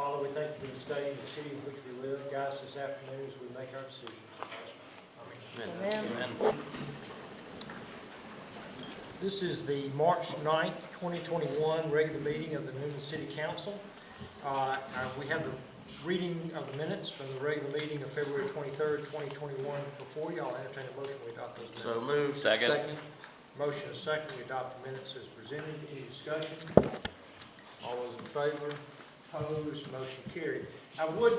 Father, we thank you for this day and the city in which we live. Guys, this afternoon as we make our decisions. Amen. Amen. This is the March 9th, 2021 regular meeting of the Newnan City Council. We have the reading of the minutes from the regular meeting of February 23rd, 2021 before you. I'll entertain a motion we adopt those minutes. So moved. Second. Motion is second. We adopt the minutes as presented. Any discussion? All those in favor? Opposed? Motion carried. I would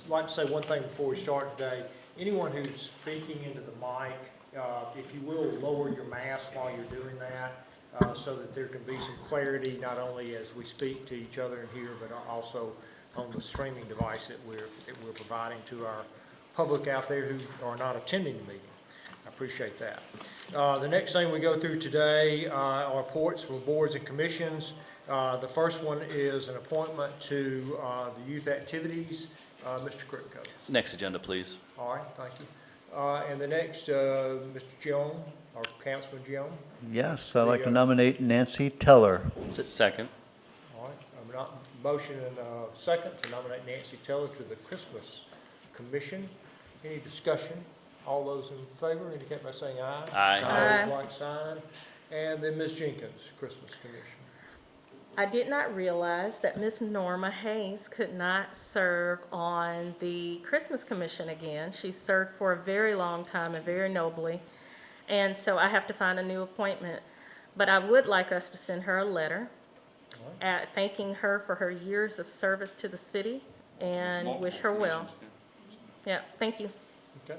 like to say one thing before we start today. Anyone who's speaking into the mic, if you will, lower your mask while you're doing that so that there can be some clarity, not only as we speak to each other in here, but also on the streaming device that we're providing to our public out there who are not attending the meeting. I appreciate that. The next thing we go through today are reports from boards and commissions. The first one is an appointment to the youth activities. Mr. Kripko. Next agenda, please. All right, thank you. And the next, Mr. Gion, or Councilman Gion. Yes, I'd like to nominate Nancy Teller. Second. All right, motion and second to nominate Nancy Teller to the Christmas Commission. Any discussion? All those in favor indicate by saying aye. Aye. Aye. Like sign. And then Ms. Jenkins, Christmas Commission. I did not realize that Ms. Norma Hayes could not serve on the Christmas Commission again. She served for a very long time and very nobly, and so I have to find a new appointment. But I would like us to send her a letter thanking her for her years of service to the city and wish her well. Yeah, thank you. Okay.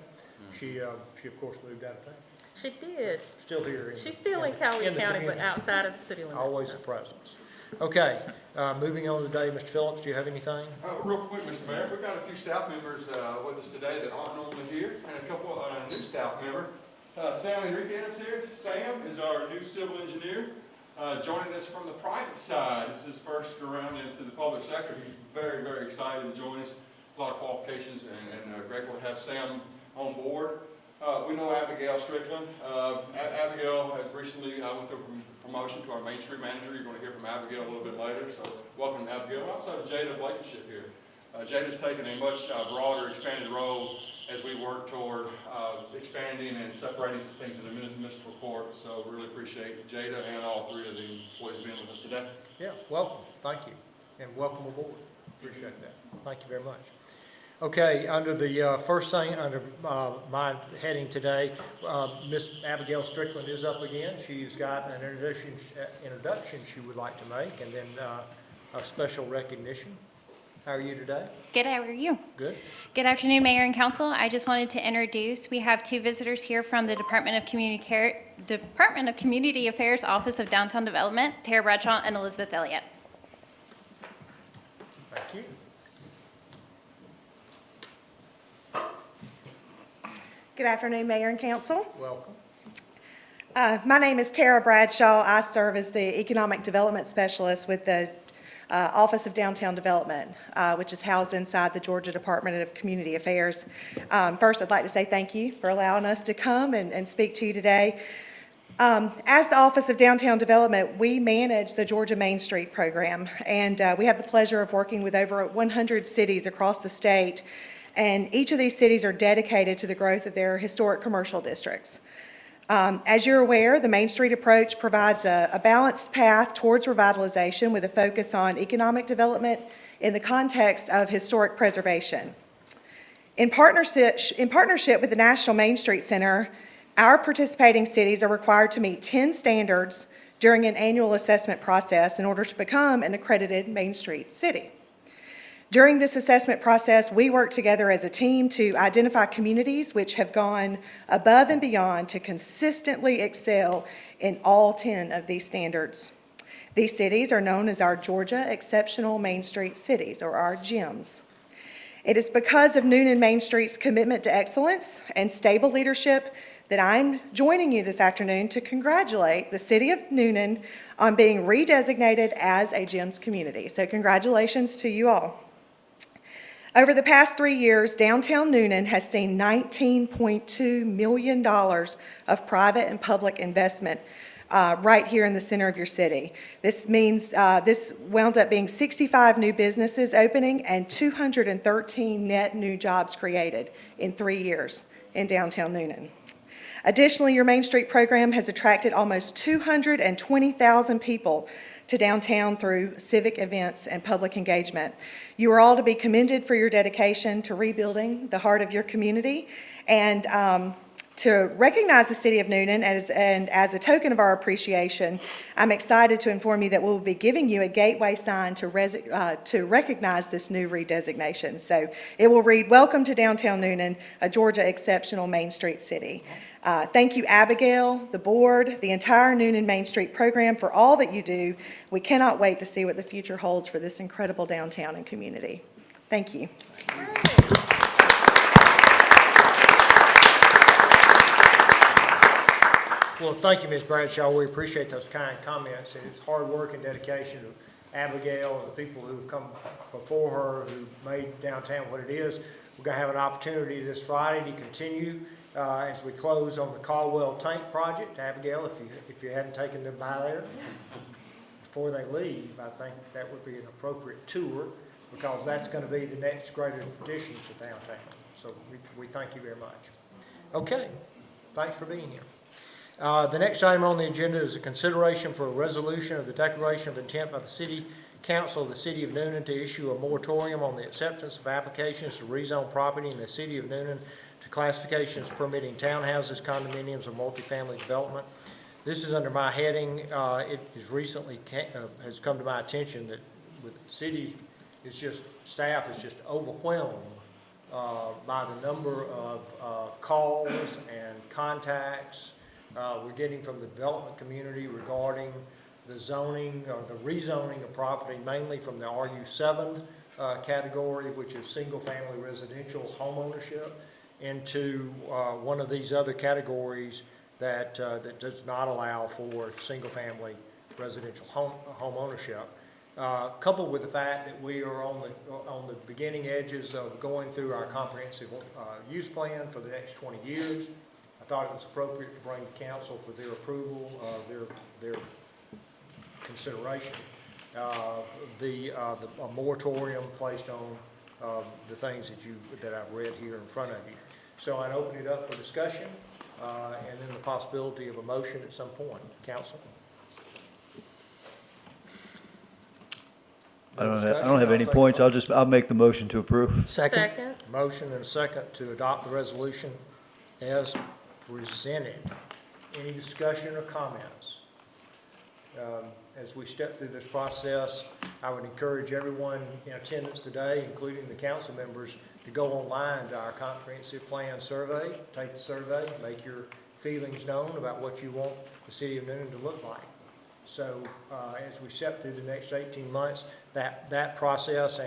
She of course moved out of town. She did. Still here. She's still in Cowley County, but community. outside of the city limits. Always a presence. Okay, moving on today, Mr. Phillips, do you have anything? Real quick, Mr. Mayor, we've got a few staff members with us today that aren't normally here, and a couple new staff member. Sam Enriquez here. Sam is our new civil engineer, joining us from the private side. This is his first around into the public sector. He's very, very excited to join us. A lot of qualifications, and grateful to have Sam on board. We know Abigail Strickland. Abigail has recently went through promotion to our Main Street manager. You're going to hear from Abigail a little bit later, so welcome Abigail. We also have Jada Blankenship here. Jada's taken a much broader, expanded role as we work toward expanding and separating some things in the municipal court, so really appreciate Jada and all three of the employees being with us today. Yeah, welcome, thank you, and welcome aboard. Appreciate that. Thank you very much. Okay, under the first thing, under my heading today, Miss Abigail Strickland is up again. She's got an introduction she would like to make, and then a special recognition. How are you today? Good, how are you? Good. Good afternoon, Mayor and Council. I just wanted to introduce, we have two visitors here from the Department of Community Affairs Office of Downtown Development, Tara Bradshaw and Elizabeth Elliott. Thank you. Good afternoon, Mayor and Council. Welcome. My name is Tara Bradshaw. I serve as the Economic Development Specialist with the Office of Downtown Development, which is housed inside the Georgia Department of Community Affairs. First, I'd like to say thank you for allowing us to come and speak to you today. As the Office of Downtown Development, we manage the Georgia Main Street program, and we have the pleasure of working with over 100 cities across the state. And each of these cities are dedicated to the growth of their historic commercial districts. As you're aware, the Main Street approach provides a balanced path towards revitalization with a focus on economic development in the context of historic preservation. In partnership with the National Main Street Center, our participating cities are required to meet 10 standards during an annual assessment process in order to become an accredited Main Street city. During this assessment process, we work together as a team to identify communities which have gone above and beyond to consistently excel in all 10 of these standards. These cities are known as our Georgia Exceptional Main Street Cities, or our GEMs. It is because of Newnan Main Street's commitment to excellence and stable leadership that I'm joining you this afternoon to congratulate the City of Newnan on being redesignated as a GEMS community. So congratulations to you all. Over the past 3 years, downtown Newnan has seen $19.2 million of private and public investment right here in the center of your city. This means, this wound up being 65 new businesses opening and 213 net new jobs created in 3 years in downtown Newnan. Additionally, your Main Street program has attracted almost 220,000 people to downtown through civic events and public engagement. You are all to be commended for your dedication to rebuilding the heart of your community, and to recognize the city of Newnan as a token of our appreciation, I'm excited to inform you that we'll be giving you a gateway sign to recognize this new redesignation. So it will read, "Welcome to downtown Newnan, a Georgia exceptional Main Street city." Thank you, Abigail, the board, the entire Newnan Main Street program for all that you do. We cannot wait to see what the future holds for this incredible downtown and community. Thank you. Well, thank you, Ms. Bradshaw. We appreciate those kind comments, and it's hard work and dedication of Abigail and the people who've come before her who made downtown what it is. We're going to have an opportunity this Friday to continue as we close on the Caldwell Tank project. Abigail, if you hadn't taken them by there before they leave, I think that would be an appropriate tour, because that's going to be the next great addition to downtown. So we thank you very much. Okay, thanks for being here. The next item on the agenda is a consideration for a resolution of the declaration of intent by the City Council of the City of Newnan to issue a moratorium on the acceptance of applications to rezone property in the City of Newnan to classifications permitting townhouses, condominiums, or multifamily development. This is under my heading. It is recently has come to my attention that with the city, staff is just overwhelmed by the number of calls and contacts we're getting from the development community regarding the zoning or the rezoning of property, mainly from the RU7 category, which is single-family residential home ownership, into one of these other categories that does not allow for single-family residential home ownership. Coupled with the fact that we are on the beginning edges of going through our comprehensive use plan for the next 20 years, I thought it was appropriate to bring to council for their approval, their consideration, a moratorium placed on the things that I've read here in front of you. So I'd open it up for discussion, and then the possibility of a motion at some point. Council? I don't have any points. I'll make the motion to approve. Second. Motion and a second to adopt the resolution as presented. Any discussion or comments? As we step through this process, I would encourage everyone in attendance today, including the council members, to go online to our comprehensive plan survey, take the survey, make your feelings known about what you want the city of Newnan to look like. So as we step through the next 18 months, that process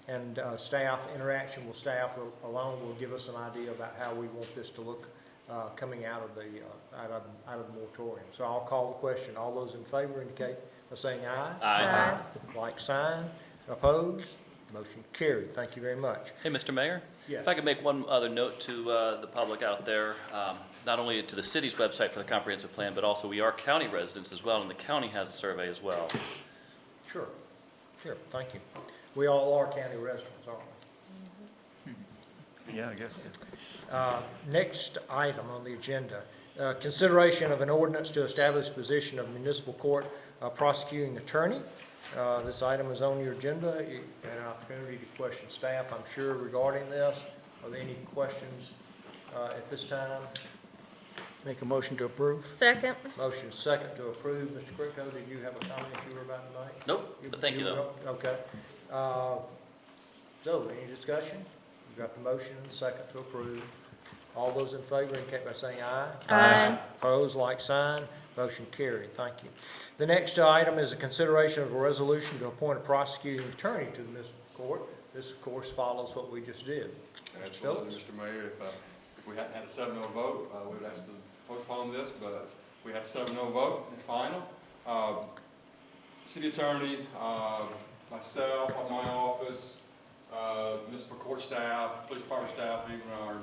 and staff interaction with staff alone will give us an idea about how we want this to look coming out of the moratorium. So I'll call the question. All those in favor indicate by saying aye. Aye. Like sign. Opposed? Motion carried. Thank you very much. Hey, Mr. Mayor? Yes. If I could make one other note to the public out there, not only to the city's website for the comprehensive plan, but also we are county residents as well, and the county has a survey as well. Sure. Thank you. We all are county residents, aren't we? Yeah, I guess. Next item on the agenda, consideration of an ordinance to establish the position of municipal court prosecuting attorney. This item is on your agenda. You had an opportunity to question staff, I'm sure, regarding this. Are there any questions at this time? Make a motion to approve. Second. Motion second to approve. Mr. Cricko, did you have a comment you were about to make? Nope, but thank you though. Okay. So, any discussion? You've got the motion and the second to approve. All those in favor indicate by saying aye. Aye. Opposed, like sign. Motion carried. Thank you. The next item is a consideration of a resolution to appoint a prosecuting attorney to the municipal court. This, of course, follows what we just did. Mr. Absolutely, Phillips? Mr. Mayor, if we hadn't had a 7-0 vote, we would ask to postpone this, but we have a 7-0 vote, it's final. City attorney, myself, my office, municipal court staff, police department staff, even our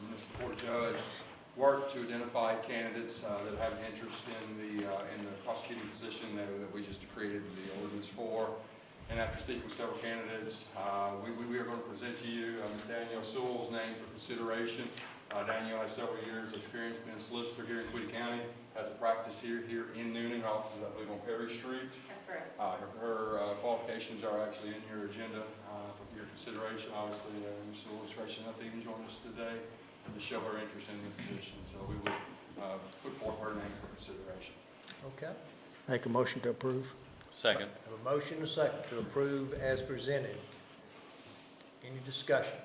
municipal court judge, worked to identify candidates that have an interest in the prosecuting position that we just created the ordinance for. And after speaking with several candidates, we are going to present to you Ms. Danielle Sewell's name for consideration. Danielle has several years of experience being a solicitor here in Tweedy County, has a practice here in Newnan, offices I believe on Perry Street. That's correct. Her qualifications are actually in your agenda for your consideration. Obviously, Ms. Sewell is gracious enough to even join us today and to show her interest in the position. So we will put forth her name for consideration. Okay. Make a motion to approve. Second. Have a motion and a second to approve as presented. Any discussion?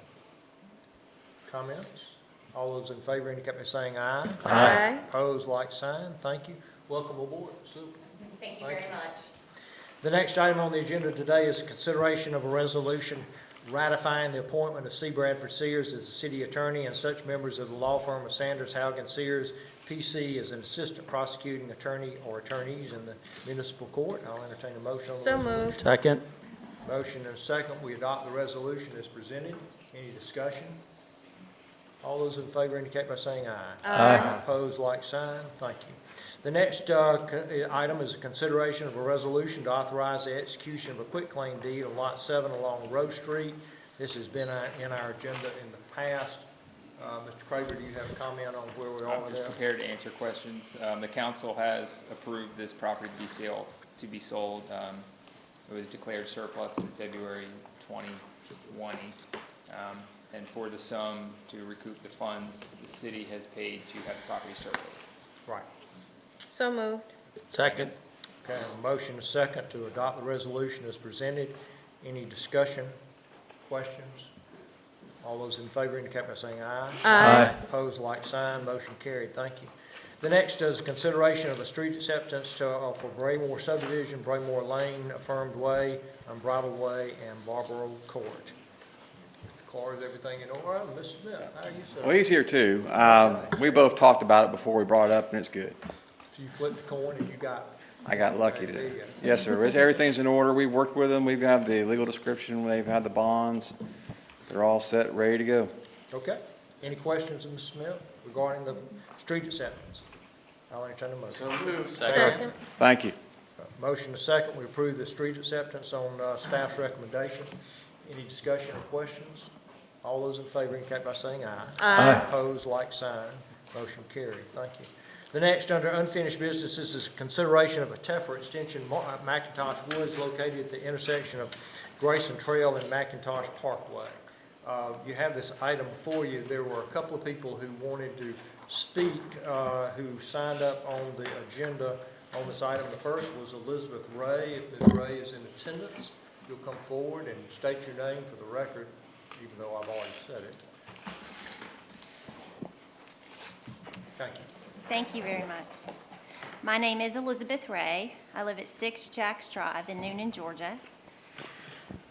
Comments? All those in favor indicate by saying aye. Aye. Opposed, like sign. Thank you. Welcome aboard. Super. Thank you Thank very you. much. The next item on the agenda today is consideration of a resolution ratifying the appointment of C. Bradford Sears as the city attorney and such members of the law firm of Sanders, Haugen, Sears, P.C. as an assistant prosecuting attorney or attorneys in the municipal court. I'll entertain a motion on the So resolution. moved. Second. Motion and a second. We adopt the resolution as presented. Any discussion? All those in favor indicate by saying aye. Aye. Opposed, like sign. Thank you. The next item is a consideration of a resolution to authorize the execution of a quitclaim deed on Lot 7 along Rose Street. This has been in our agenda in the past. Mr. Craver, do you have a comment on where we are I'm with just that? prepared to answer questions. The council has approved this property to be sold. It was declared surplus in February 2020. And for the sum to recoup the funds, the city has paid to have the property surplus. Right. So moved. Second. Okay, a motion and a second to adopt the resolution as presented. Any discussion, questions? All those in favor indicate by saying aye. Aye. Opposed, like sign. Motion carried. Thank you. The next is consideration of a street acceptance for Braymore subdivision, Braymore Lane, Affirmed Way, Unbridled Way, and Barbaro Court. Mr. Clark, is everything in order? Ms. Smith, how are you, sir? Well, he's here too. We both talked about it before we brought it up, and it's good. So you flipped the coin and you got. I got lucky There you today. go. Yes, sir. Everything's in order. We've worked with them. We've got the legal description. They've had the bonds. They're all set, ready to go. Okay. Any questions of Ms. Smith regarding the street acceptance? I'll entertain a motion. Second. Thank you. Motion to second, we approve the street acceptance on staff's recommendation. Any discussion or questions? All those in favor indicate by saying aye. Aye. Opposed, like sign. Motion carried. Thank you. The next, under unfinished business, this is consideration of a Tefra extension, McIntosh Woods, located at the intersection of Grayson Trail and McIntosh Parkway. You have this item before you. There were a couple of people who wanted to speak, who signed up on the agenda on this item. The first was Elizabeth Ray. If Ms. Ray is in attendance, you'll come forward and state your name for the record, even though I've already said it. Thank you. Thank you very much. My name is Elizabeth Ray. I live at 6 Jacks Drive in Newnan, Georgia.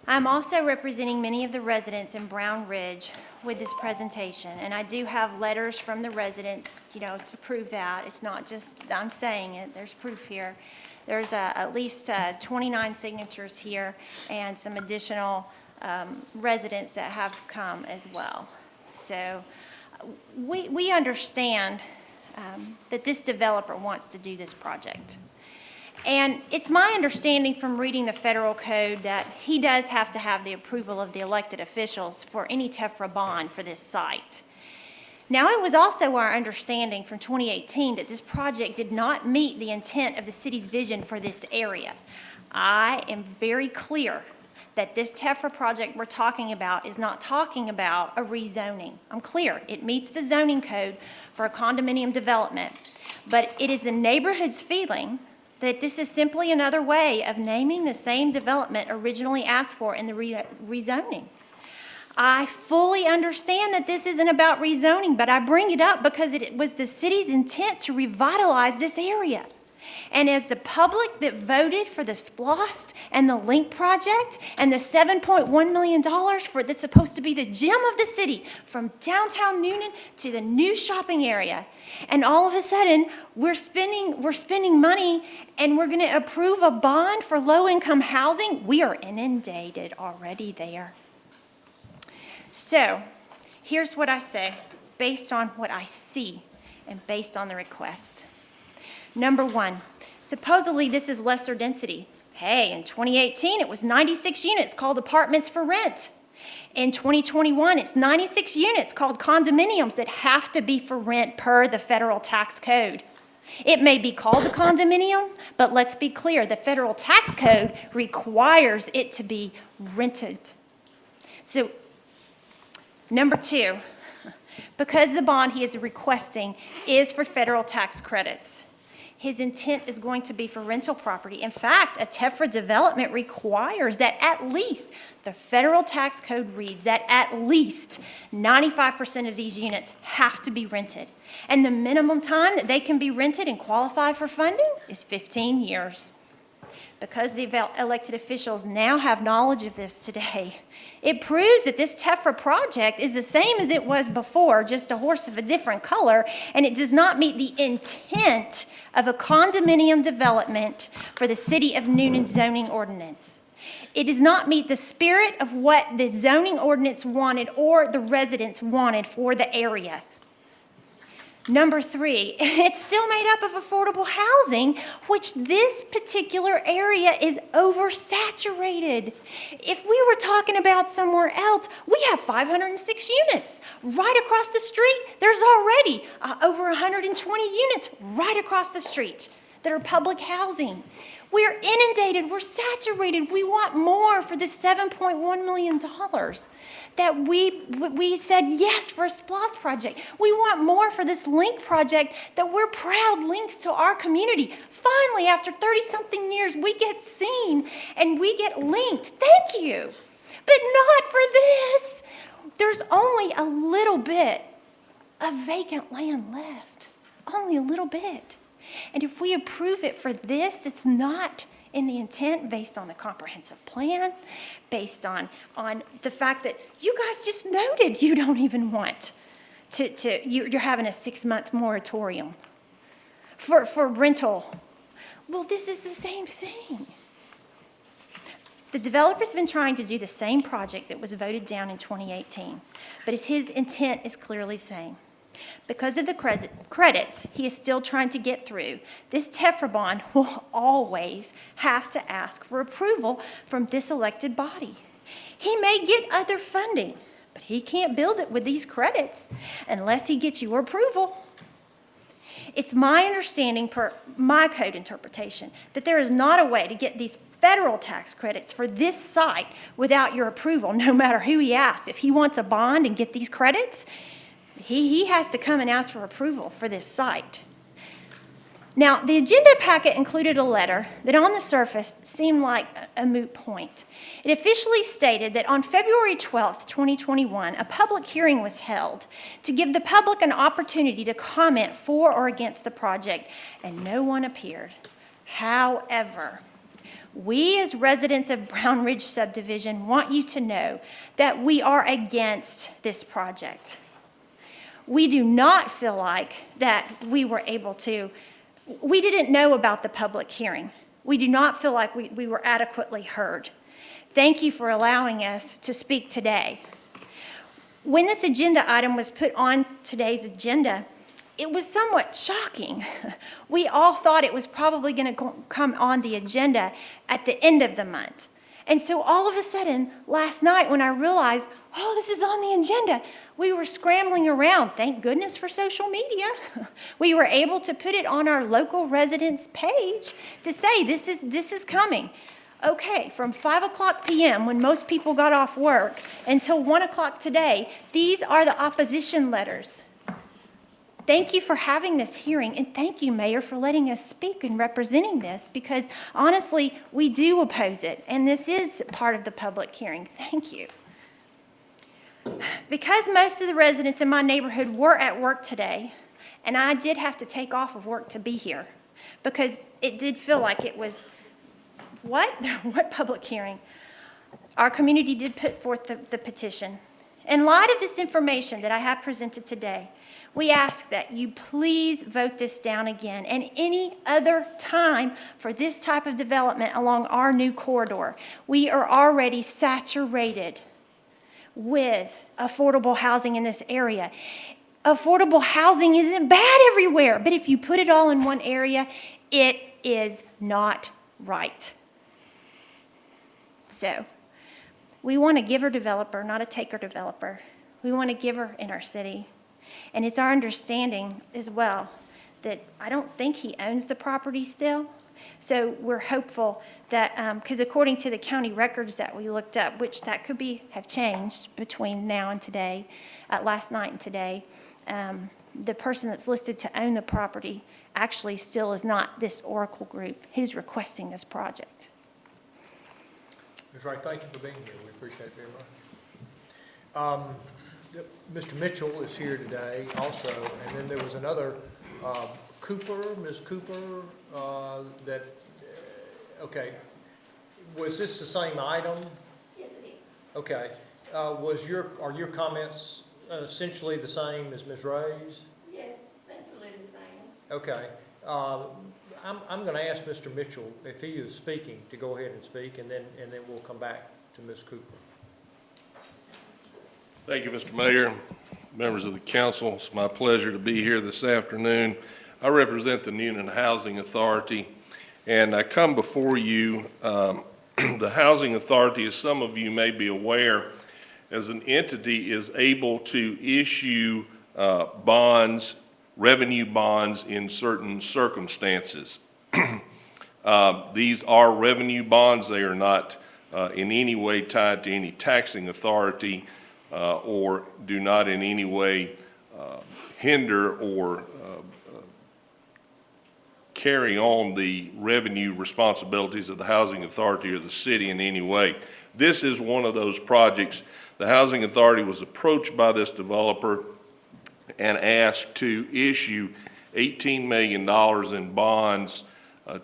I'm also representing many of the residents in Brown Ridge with this presentation, and I do have letters from the residents, to prove that. It's not just I'm saying it, there's proof here. There's at least 29 signatures here and some additional residents that have come as well. So we understand that this developer wants to do this project. And it's my understanding from reading the federal code that he does have to have the approval of the elected officials for any Tefra bond for this site. Now, it was also our understanding from 2018 that this project did not meet the intent of the city's vision for this area. I am very clear that this Tefra project we're talking about is not talking about a rezoning. I'm clear, it meets the zoning code for a condominium development, but it is the neighborhood's feeling that this is simply another way of naming the same development originally asked for in the rezoning. I fully understand that this isn't about rezoning, but I bring it up because it was the city's intent to revitalize this area. And as the public that voted for the SPLOST and the LINK project and the $7.1 million for that's supposed to be the gem of the city from downtown Newnan to the new shopping area, and all of a sudden we're spending money and we're going to approve a bond for low-income housing. We are inundated already there. So here's what I say based on what I see and based on the request. Number one, supposedly this is lesser density. Hey, in 2018, it was 96 units called apartments for rent. In 2021, it's 96 units called condominiums that have to be for rent per the federal tax code. It may be called a condominium, but let's be clear, the federal tax code requires it to be rented. So, number two, because the bond he is requesting is for federal tax credits, his intent is going to be for rental property. In fact, a TEFRA development requires that at least, the federal tax code reads that at least 95% of these units have to be rented. And the minimum time that they can be rented and qualify for funding is 15 years. Because the elected officials now have knowledge of this today, it proves that this TEFRA project is the same as it was before, just a horse of a different color, and it does not meet the intent of a condominium development for the City of Newnan zoning ordinance. It does not meet the spirit of what the zoning ordinance wanted or the residents wanted for the area. Number three, it's still made up of affordable housing, which this particular area is oversaturated. If we were talking about somewhere else, we have 506 units right across the street. There's already over 120 units right across the street that are public housing. We're inundated, we're saturated. We want more for this $7.1 million that we said yes for a SPLOST project. We want more for this LINK project that we're proud links to our community. Finally, after 30-something years, we get seen and we get linked. Thank you. But not for this. There's only a little bit of vacant land left. Only a little bit. And if we approve it for this, it's not in the intent based on the comprehensive plan, based on the fact that you guys just noted you don't even want you're having a 6-month moratorium for rental. Well, this is the same thing. The developer's been trying to do the same project that was voted down in 2018, but his intent is clearly saying, because of the credits he is still trying to get through, this TEFRA bond will always have to ask for approval from this elected body. He may get other funding, but he can't build it with these credits unless he gets your approval. It's my understanding, per my code interpretation, that there is not a way to get these federal tax credits for this site without your approval, no matter who he asks. If he wants a bond and get these credits, he has to come and ask for approval for this site. Now, the agenda packet included a letter that on the surface seemed like a moot point. It officially stated that on February 12th, 2021, a public hearing was held to give the public an opportunity to comment for or against the project, and no one appeared. However, we as residents of Brown Ridge Subdivision want you to know that we are against this project. We do not feel like that we didn't know about the public hearing. We do not feel like we were adequately heard. Thank you for allowing us to speak today. When this agenda item was put on today's agenda, it was somewhat shocking. We all thought it was probably going to come on the agenda at the end of the month. And so all of a sudden, last night when I realized, oh, this is on the agenda, we were scrambling around. Thank goodness for social media. We were able to put it on our local residents page to say this is coming. Okay, from 5 p.m. when most people got off work until 1 today, these are the opposition letters. Thank you for having this hearing, and thank you, Mayor, for letting us speak and representing this, because honestly, we do oppose it, and this is part of the public hearing. Thank you. Because most of the residents in my neighborhood were at work today, and I did have to take off of work to be here, because it did feel like it was, what? What public hearing? Our community did put forth the petition. In light of this information that I have presented today, we ask that you please vote this down again, and any other time for this type of development along our new corridor. We are already saturated with affordable housing in this area. affordable housing isn't bad everywhere, but if you put it all in one area, it is not right. So, we want a giver developer, not a taker developer. We want a giver in our city. And it's our understanding as well that I don't think he owns the property still. So we're hopeful that, because according to the county records that we looked up, which that could have changed between now and today, last night and today, the person that's listed to own the property actually still is not this Oracle Group who's requesting this project. Ms. Wright, thank you for being here. We appreciate it very much. Mr. Mitchell is here today also, and then there was another Cooper, Ms. Cooper, okay. Was this the same item? Yes, it is. Okay. Are your comments essentially the same as Ms. Ray's? Yes, essentially the same. Okay. I'm going to ask Mr. Mitchell, if he is speaking, to go ahead and speak, and then we'll come back to Ms. Cooper. Thank you, Mr. Mayor, members of the council. It's my pleasure to be here this afternoon. I represent the Newnan Housing Authority, and I come before you. The Housing Authority, as some of you may be aware, as an entity is able to issue bonds, revenue bonds in certain circumstances. These are revenue bonds. They are not in any way tied to any taxing authority or do not in any way hinder or carry on the revenue responsibilities of the Housing Authority or the city in any way. This is one of those projects. The Housing Authority was approached by this developer and asked to issue $18 million in bonds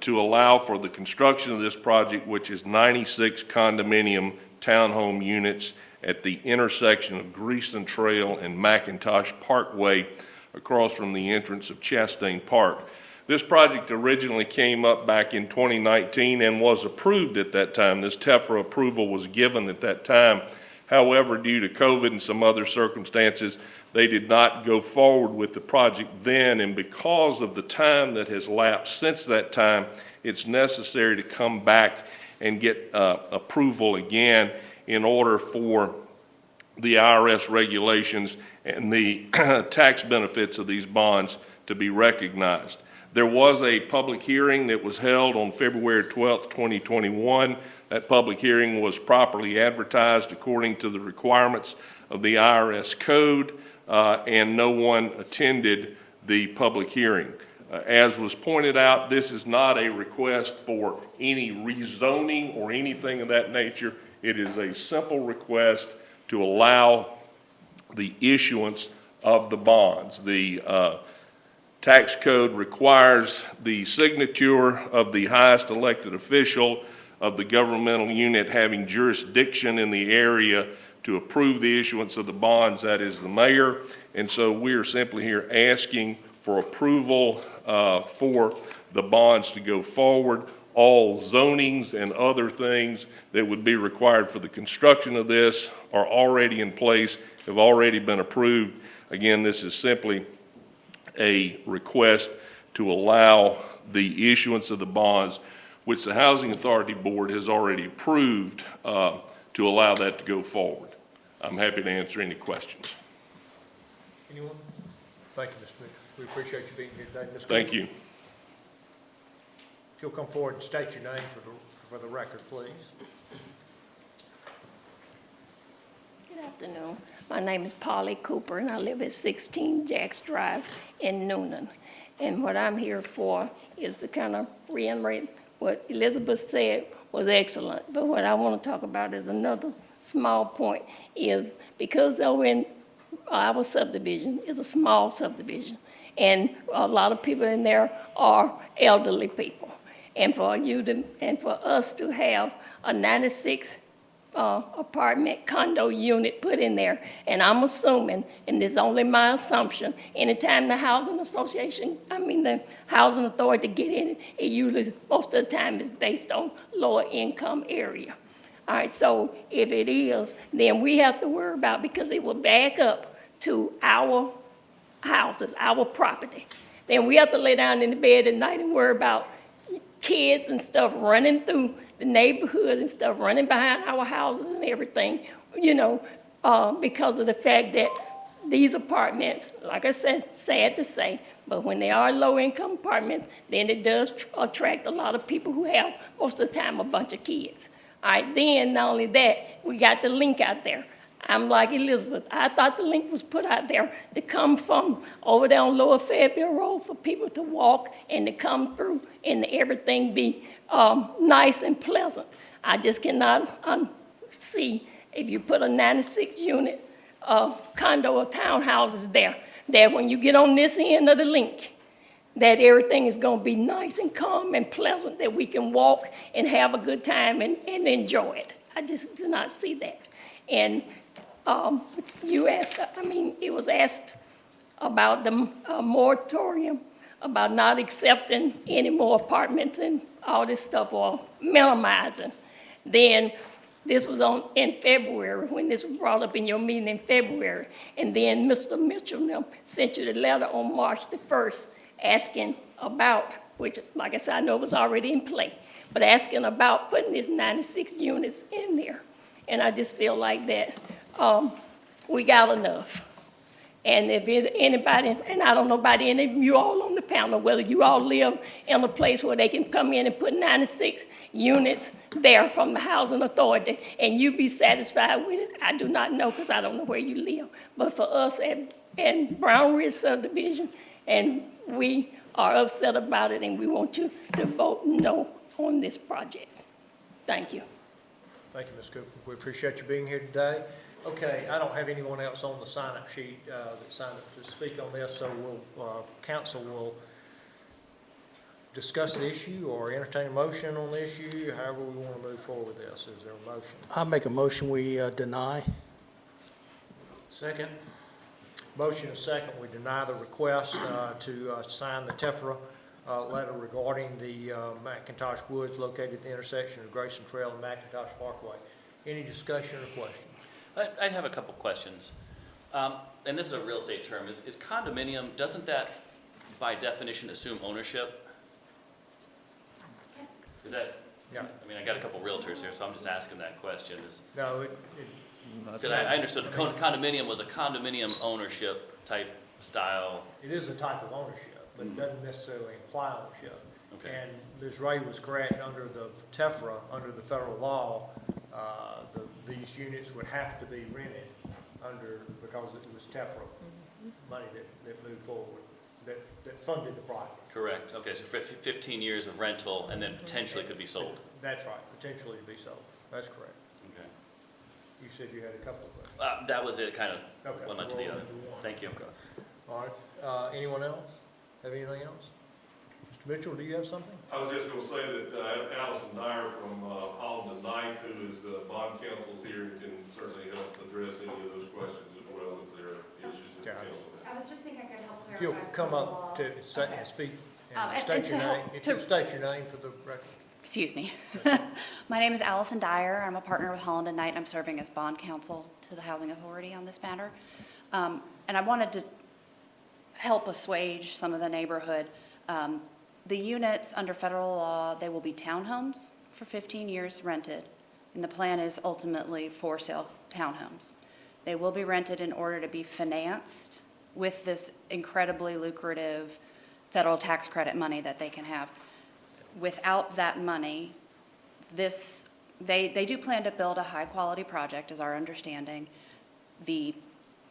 to allow for the construction of this project, which is 96 condominium townhome units at the intersection of Greason Trail and McIntosh Parkway across from the entrance of Chastain Park. This project originally came up back in 2019 and was approved at that time. This TEFRA approval was given at that time. However, due to COVID and some other circumstances, they did not go forward with the project then, and because of the time that has lapsed since that time, it's necessary to come back and get approval again in order for the IRS regulations and the tax benefits of these bonds to be recognized. There was a public hearing that was held on February 12th, 2021. That public hearing was properly advertised according to the requirements of the IRS code, and no one attended the public hearing. As was pointed out, this is not a request for any rezoning or anything of that nature. It is a simple request to allow the issuance of the bonds. The tax code requires the signature of the highest elected official of the governmental unit having jurisdiction in the area to approve the issuance of the bonds. That is the mayor. And so we are simply here asking for approval for the bonds to go forward. All zonings and other things that would be required for the construction of this are already in place, have already been approved. Again, this is simply a request to allow the issuance of the bonds, which the Housing Authority Board has already approved, to allow that to go forward. I'm happy to answer any questions. Anyone? Thank you, Mr. Mitchell. We appreciate you being here today. Ms. Thank Cooper, you. if you'll come forward and state your name for the record, please. Good afternoon. My name is Polly Cooper, and I live at 16 Jacks Drive in Newnan. And what I'm here for is to kind of reiterate what Elizabeth said was excellent. But what I want to talk about is another small point, is because over in our subdivision is a small subdivision, and a lot of people in there are elderly people. And for us to have a 96 apartment condo unit put in there, and I'm assuming, and this is only my assumption, anytime the housing association, the housing authority get in it, it usually, most of the time, is based on lower income area. All right, so if it is, then we have to worry about, because it will back up to our houses, our property. Then we have to lay down in the bed at night and worry about kids and stuff running through the neighborhood and stuff, running behind our houses and everything, because of the fact that these apartments, like I said, sad to say, but when they are low-income apartments, then it does attract a lot of people who have, most of the time, a bunch of kids. All right, then, not only that, we got the link out there. I'm like Elizabeth, I thought the link was put out there to come from over there on Lower Fayetteville Road for people to walk and to come through and everything be nice and pleasant. I just cannot see if you put a 96-unit condo or townhouses there, that when you get on this end of the link, that everything is going to be nice and calm and pleasant, that we can walk and have a good time and enjoy it. I just do not see that. And you asked, it was asked about the moratorium, about not accepting any more apartments and all this stuff, or minimizing. Then this was in February, when this was brought up in your meeting in February. And then Mr. Mitchell sent you the letter on March the 1st asking about, which, like I said, I know was already in play, but asking about putting these 96 units in there. And I just feel like that we got enough. And if anybody, and I don't know about any of you all on the panel, whether you all live in a place where they can come in and put 96 units there from the housing authority, and you be satisfied with it, I do not know, because I don't know where you live. But for us at Brown Ridge subdivision, and we are upset about it, and we want you to vote no on this project. Thank you. Thank you, Ms. Cooper. We appreciate you being here today. Okay, I don't have anyone else on the sign-up sheet that signed up to speak on this, so council will discuss the issue or entertain a motion on the issue, however we want to move forward with this. Is there a motion? I make a motion we deny. Second. Motion is second. We deny the request to sign the TEFRA letter regarding the McIntosh Woods located at the intersection of Grayson Trail and McIntosh Parkway. Any discussion or questions? I have a couple questions. And this is a real estate term. Is condominium, doesn't that by definition assume ownership? Is that, Yeah. I got a couple realtors here, so I'm just asking that question. No, Because I understood condominium was a condominium ownership type style. it is a type of ownership, but it doesn't necessarily imply ownership. Okay. And Ms. Ray was correct, under the TEFRA, under the federal law, these units would have to be rented because it was TEFRA money that moved forward, that funded the project. Correct. Okay, so 15 years of rental and then potentially could be sold. That's right, potentially to be sold. That's correct. Okay. You said you had a couple of questions. That was it, kind of Okay, one led to roll the other. into one. Thank you. Okay. All right, anyone else? Have anything else? Mr. Mitchell, do you have something? I was just gonna say that Allison Dyer from Holland and Knight, who is the bond counsel, is here and can certainly help address any of those questions as well if there are issues that the council has. I was just thinking I could help If clarify. you'll come some up law. to say and speak and And state to your help- name. If to- you state your name for the record. Excuse me. My name is Allison Dyer. I'm a partner with Holland and Knight. I'm serving as bond counsel to the Housing Authority on this matter. And I wanted to help assuage some of the neighborhood. The units under federal law, they will be townhomes for 15 years rented, and the plan is ultimately for sale townhomes. They will be rented in order to be financed with this incredibly lucrative federal tax credit money that they can have. Without that money, they do plan to build a high-quality project, is our understanding. The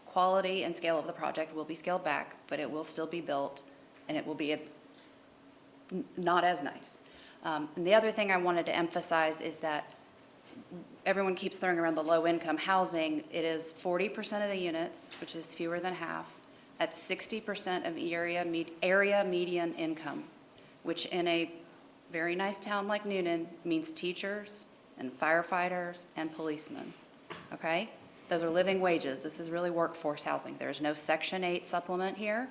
quality and scale of the project will be scaled back, but it will still be built, and it will be not as nice. And the other thing I wanted to emphasize is that everyone keeps throwing around the low-income housing. It is 40% of the units, which is fewer than half, at 60% of area median income, which in a very nice town like Newnan means teachers and firefighters and policemen, okay? Those are living wages. This is really workforce housing. There is no Section 8 supplement here.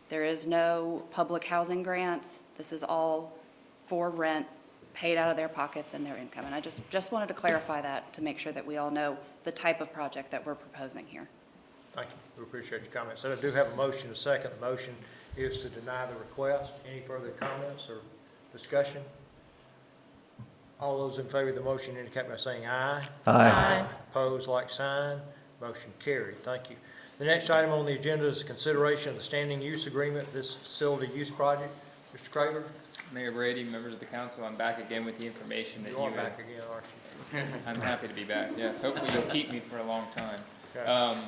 There is no public housing grants. This is all for rent, paid out of their pockets and their income. And I just wanted to clarify that to make sure that we all know the type of project that we're proposing here. Thank you. We appreciate your comments. So I do have a motion, a second. The motion is to deny the request. Any further comments or discussion? All those in favor of the motion indicate by saying aye. Aye. Opposed, like sign. Motion carried. Thank you. The next item on the agenda is consideration of the standing use agreement, this facility use project. Mr. Craver? Mayor Brady, members of the council, I'm back again with the information that You you are had. back again, aren't you? I'm happy to be back, yes. Hopefully you'll keep me for a long time. Okay.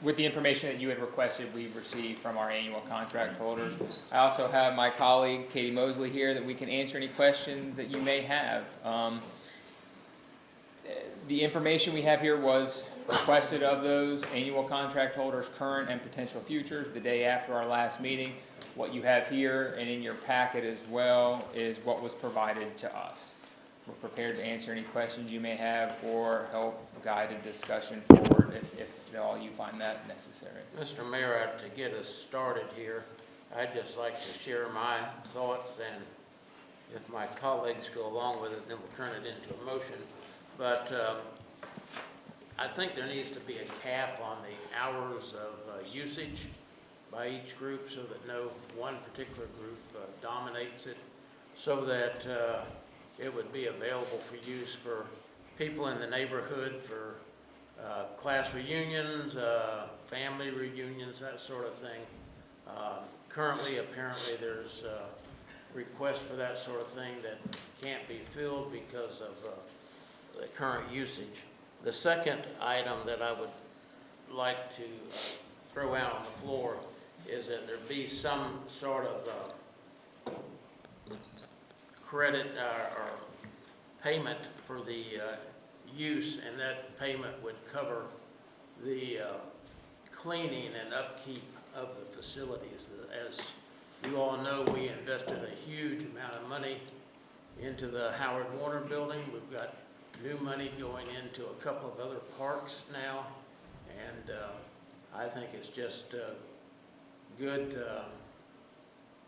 With the information that you had requested, we've received from our annual contract holders. I also have my colleague, Katie Mosley, here that we can answer any questions that you may have. The information we have here was requested of those annual contract holders, current and potential futures, the day after our last meeting. What you have here and in your packet as well is what was provided to us. We're prepared to answer any questions you may have or help guide a discussion forward if at all you find that necessary. Mr. Mayor, to get us started here, I'd just like to share my thoughts, and if my colleagues go along with it, then we'll turn it into a motion. But I think there needs to be a cap on the hours of usage by each group so that no one particular group dominates it, so that it would be available for use for people in the neighborhood, for class reunions, family reunions, that sort of thing. Currently, apparently, there's requests for that sort of thing that can't be filled because of the current usage. The second item that I would like to throw out on the floor is that there be some sort of credit or payment for the use, and that payment would cover the cleaning and upkeep of the facilities. As you all know, we invested a huge amount of money into the Howard Warner building. We've got new money going into a couple of other parks now, and I think it's just good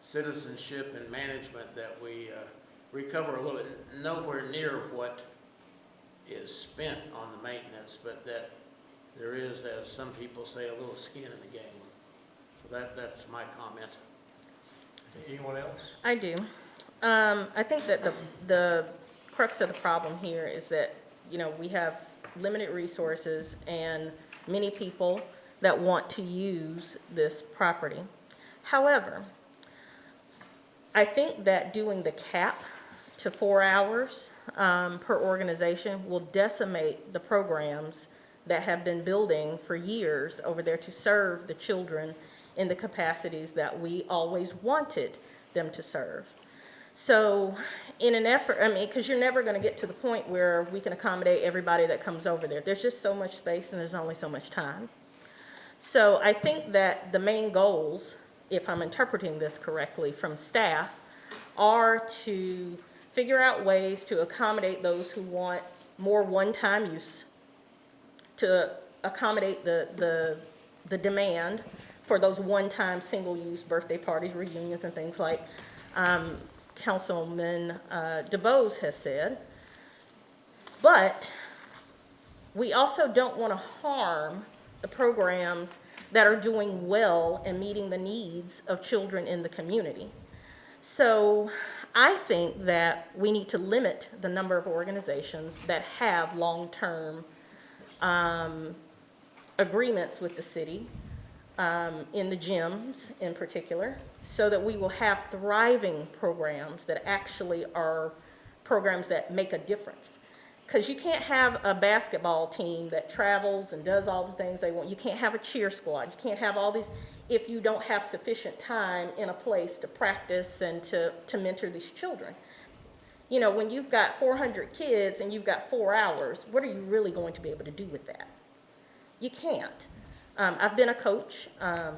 citizenship and management that we recover a little, nowhere near what is spent on the maintenance, but that there is, as some people say, a little skin in the game. So that's my comment. Anyone else? I do. I think that the crux of the problem here is that, we have limited resources and many people that want to use this property. However, I think that doing the cap to 4 hours per organization will decimate the programs that have been building for years over there to serve the children in the capacities that we always wanted them to serve. So in an effort, because you're never going to get to the point where we can accommodate everybody that comes over there. There's just so much space and there's only so much time. So I think that the main goals, if I'm interpreting this correctly from staff, are to figure out ways to accommodate those who want more one-time use, to accommodate the demand for those one-time single-use birthday parties, reunions, and things like Councilman DeBose has said. But we also don't want to harm the programs that are doing well and meeting the needs of children in the community. So I think that we need to limit the number of organizations that have long-term agreements with the city, in the gyms in particular, so that we will have thriving programs that actually are programs that make a difference. Because you can't have a basketball team that travels and does all the things they want. You can't have a cheer squad. You can't have all these if you don't have sufficient time in a place to practice and to mentor these children. When you've got 400 kids and you've got 4 hours, what are you really going to be able to do with that? You can't. I've been a coach. As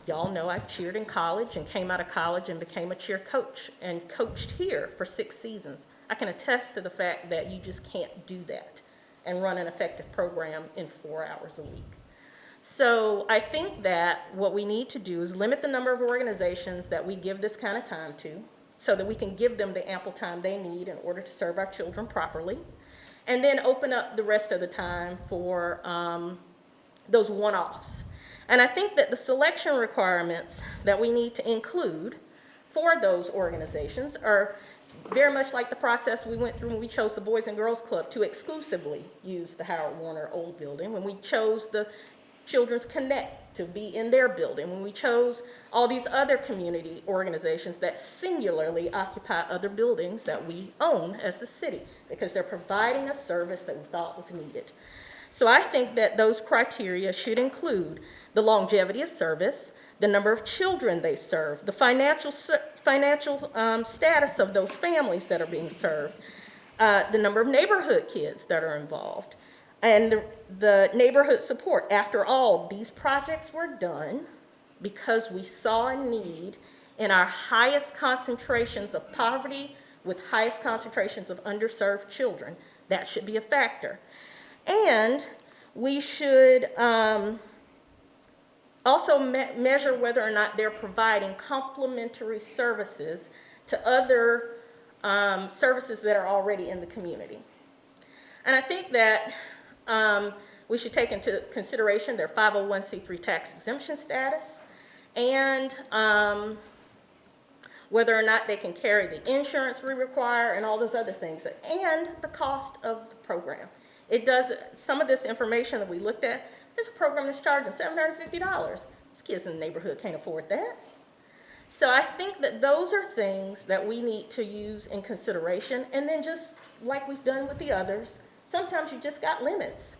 y'all know, I cheered in college and came out of college and became a cheer coach and coached here for 6 seasons. I can attest to the fact that you just can't do that and run an effective program in 4 hours a week. So I think that what we need to do is limit the number of organizations that we give this kind of time to so that we can give them the ample time they need in order to serve our children properly, and then open up the rest of the time for those one-offs. And I think that the selection requirements that we need to include for those organizations are very much like the process we went through when we chose the Boys and Girls Club to exclusively use the Howard Warner old building, when we chose the Children's Connect to be in their building, when we chose all these other community organizations that singularly occupy other buildings that we own as the city, because they're providing a service that we thought was needed. So I think that those criteria should include the longevity of service, the number of children they serve, the financial status of those families that are being served, the number of neighborhood kids that are involved, and the neighborhood support. After all, these projects were done because we saw a need in our highest concentrations of poverty with highest concentrations of underserved children. That should be a factor. And we should also measure whether or not they're providing complementary services to other services that are already in the community. And I think that we should take into consideration their 501c3 tax exemption status, and whether or not they can carry the insurance we require and all those other things, and the cost of the program. It does, some of this information that we looked at, there's a program that's charging $750. These kids in the neighborhood can't afford that. So I think that those are things that we need to use in consideration, and then just like we've done with the others, sometimes you just got limits.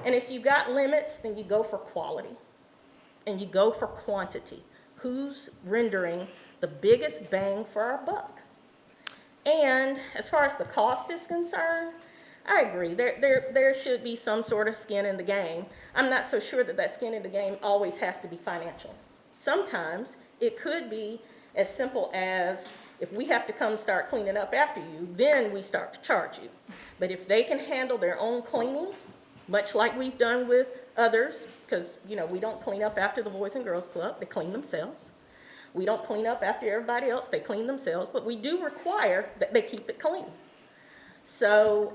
And if you got limits, then you go for quality and you go for quantity. Who's rendering the biggest bang for our buck? And as far as the cost is concerned, I agree. There should be some sort of skin in the game. I'm not so sure that that skin in the game always has to be financial. Sometimes it could be as simple as, if we have to come start cleaning up after you, then we start to charge you. But if they can handle their own cleaning, much like we've done with others, because, you know, we don't clean up after the Boys and Girls Club, they clean themselves. We don't clean up after everybody else, they clean themselves, but we do require that they keep it clean. So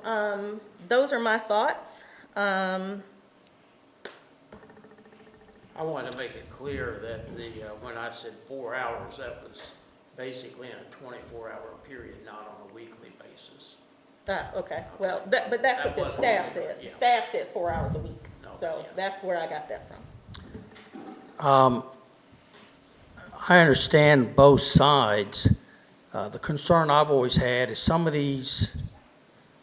those are my thoughts. I want to make it clear that when I said 4 hours, that was basically in a 24-hour period, not on a weekly basis. Okay. Well, but that's what the staff said. Yeah. Staff said 4 hours a week. No, So yeah. that's where I got that from. I understand both sides. The concern I've always had is some of these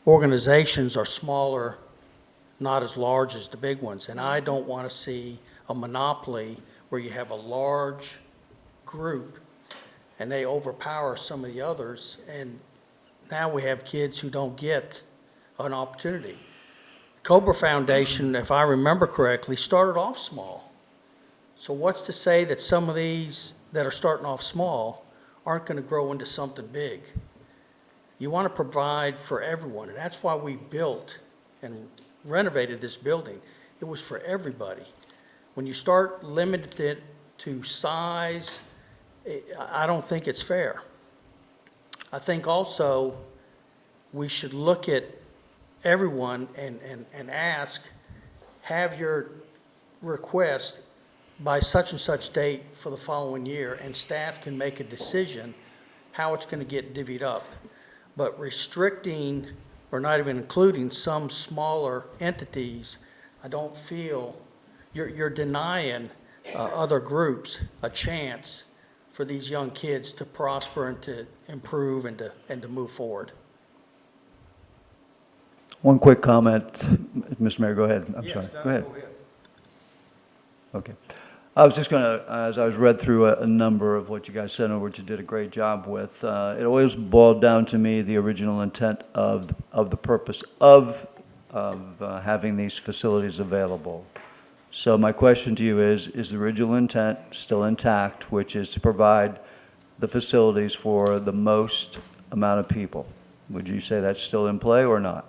organizations are smaller, not as large as the big ones. And I don't want to see a monopoly where you have a large group and they overpower some of the others. And now we have kids who don't get an opportunity. Cobra Foundation, if I remember correctly, started off small. So what's to say that some of these that are starting off small aren't going to grow into something big? You want to provide for everyone, and that's why we built and renovated this building. It was for everybody. When you start limiting it to size, I don't think it's fair. I think also we should look at everyone and ask, have your request by such and such date for the following year, and staff can make a decision how it's going to get divvied up. But restricting or not even including some smaller entities, I don't feel you're denying other groups a chance for these young kids to prosper and to improve and to move forward. One quick comment, Mr. Mayor, go ahead. I'm Yes, sorry. Doug, Go ahead. go ahead. Okay. I was just going to, as I was read through a number of what you guys said and what you did a great job with, it always boiled down to me the original intent of the purpose of having these facilities available. So my question to you is the original intent still intact, which is to provide the facilities for the most amount of people? Would you say that's still in play or not?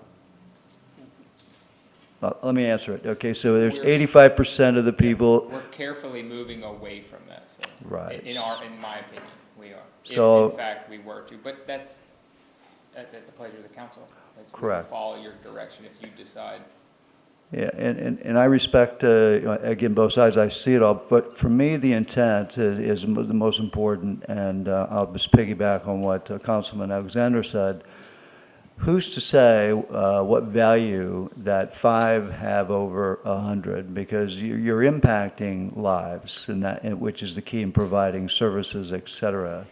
Let me answer it. Okay, so there's 85% of the people. We're carefully moving away from that, so. Right. In my opinion, we are. So- If in fact we were to, but that's at the pleasure of the council. We can Correct. follow your direction if you decide Yeah, and I respect, again, both sides, I see it all, but for me, the intent is the most important, and I'll just piggyback on what Councilman Alexander said. Who's to say what value that 5 have over 100? Because you're impacting lives, which is the key in providing services, et cetera.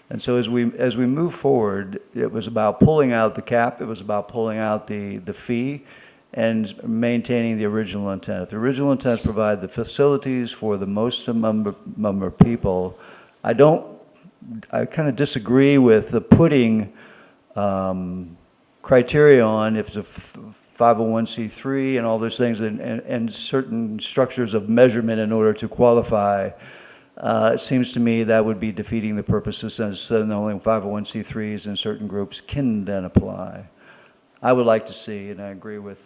And so as we move forward, it was about pulling out the cap, it was about pulling out the fee, and maintaining the original intent. If the original intent is to provide the facilities for the most number of people, I kind of disagree with the putting criteria on if it's a 501c3 and all those things and certain structures of measurement in order to qualify. It seems to me that would be defeating the purposes since only 501c3s and certain groups can then apply. I would like to see, and I agree with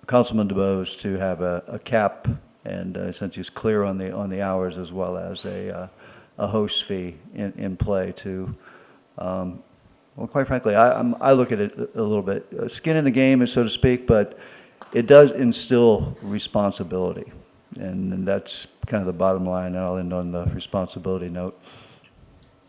Councilman DeBose, to have a cap, and since he's clear on the hours, as well as a host fee in play to, well, quite frankly, I look at it a little bit, skin in the game, so to speak, but it does instill responsibility, and that's kind of the bottom line, and I'll end on the responsibility note.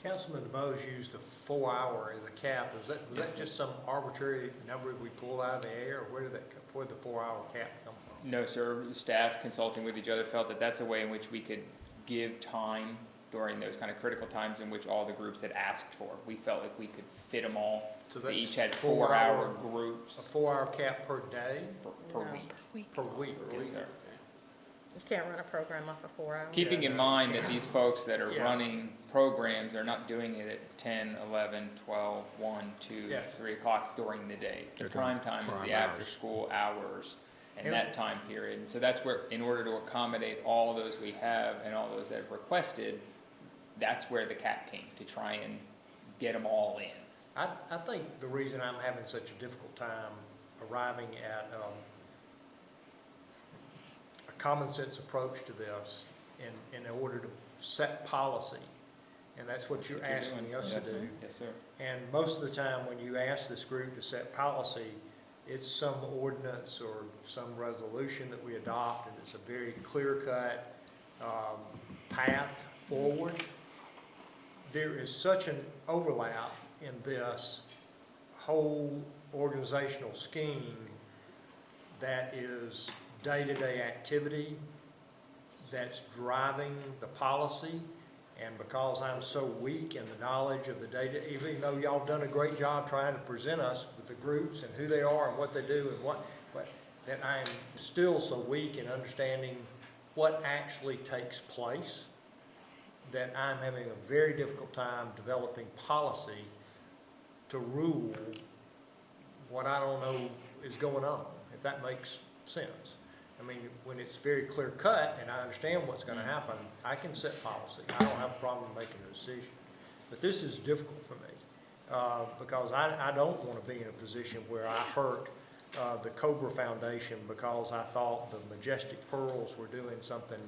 Councilman DeBose used the 4 hour as a cap. Was that just some arbitrary number we pulled out of the air, or where did the 4 hour cap come from? No, sir. Staff consulting with each other felt that that's a way in which we could give time during those kind of critical times in which all the groups had asked for. We felt like we could fit them all. So they that's each had 4 4-hour groups. A 4 hour cap per day? Per No. week. Per week? Yes, sir. You can't run a program off of 4 hours. Keeping in mind that these folks that are Yeah. running programs are not doing it at 10, 11, 12, 1, 2, Yeah. 3 o'clock during the day. The They're prime doing time is prime the hours. after-school hours and Yeah. that time period. And so that's where, in order to accommodate all those we have and all those that have requested, that's where the cap came, to try and get them all in. I think the reason I'm having such a difficult time arriving at a common sense approach to this in order to set policy, and that's what you're asking us to do. Yes, sir. And most of the time, when you ask this group to set policy, it's some ordinance or some resolution that we adopt, and it's a very clear-cut path forward. There is such an overlap in this whole organizational scheme that is day-to-day activity that's driving the policy. And because I'm so weak in the knowledge of the data, even though y'all have done a great job trying to present us with the groups and who they are and what they do and that I am still so weak in understanding what actually takes place, that I'm having a very difficult time developing policy to rule what I don't know is going on, if that makes sense. I mean, when it's very clear cut and I understand what's going to happen, I can set policy. I don't have a problem making a decision. But this is difficult for me because I don't want to be in a position where I hurt the Cobra Foundation because I thought the Majestic Pearls were doing something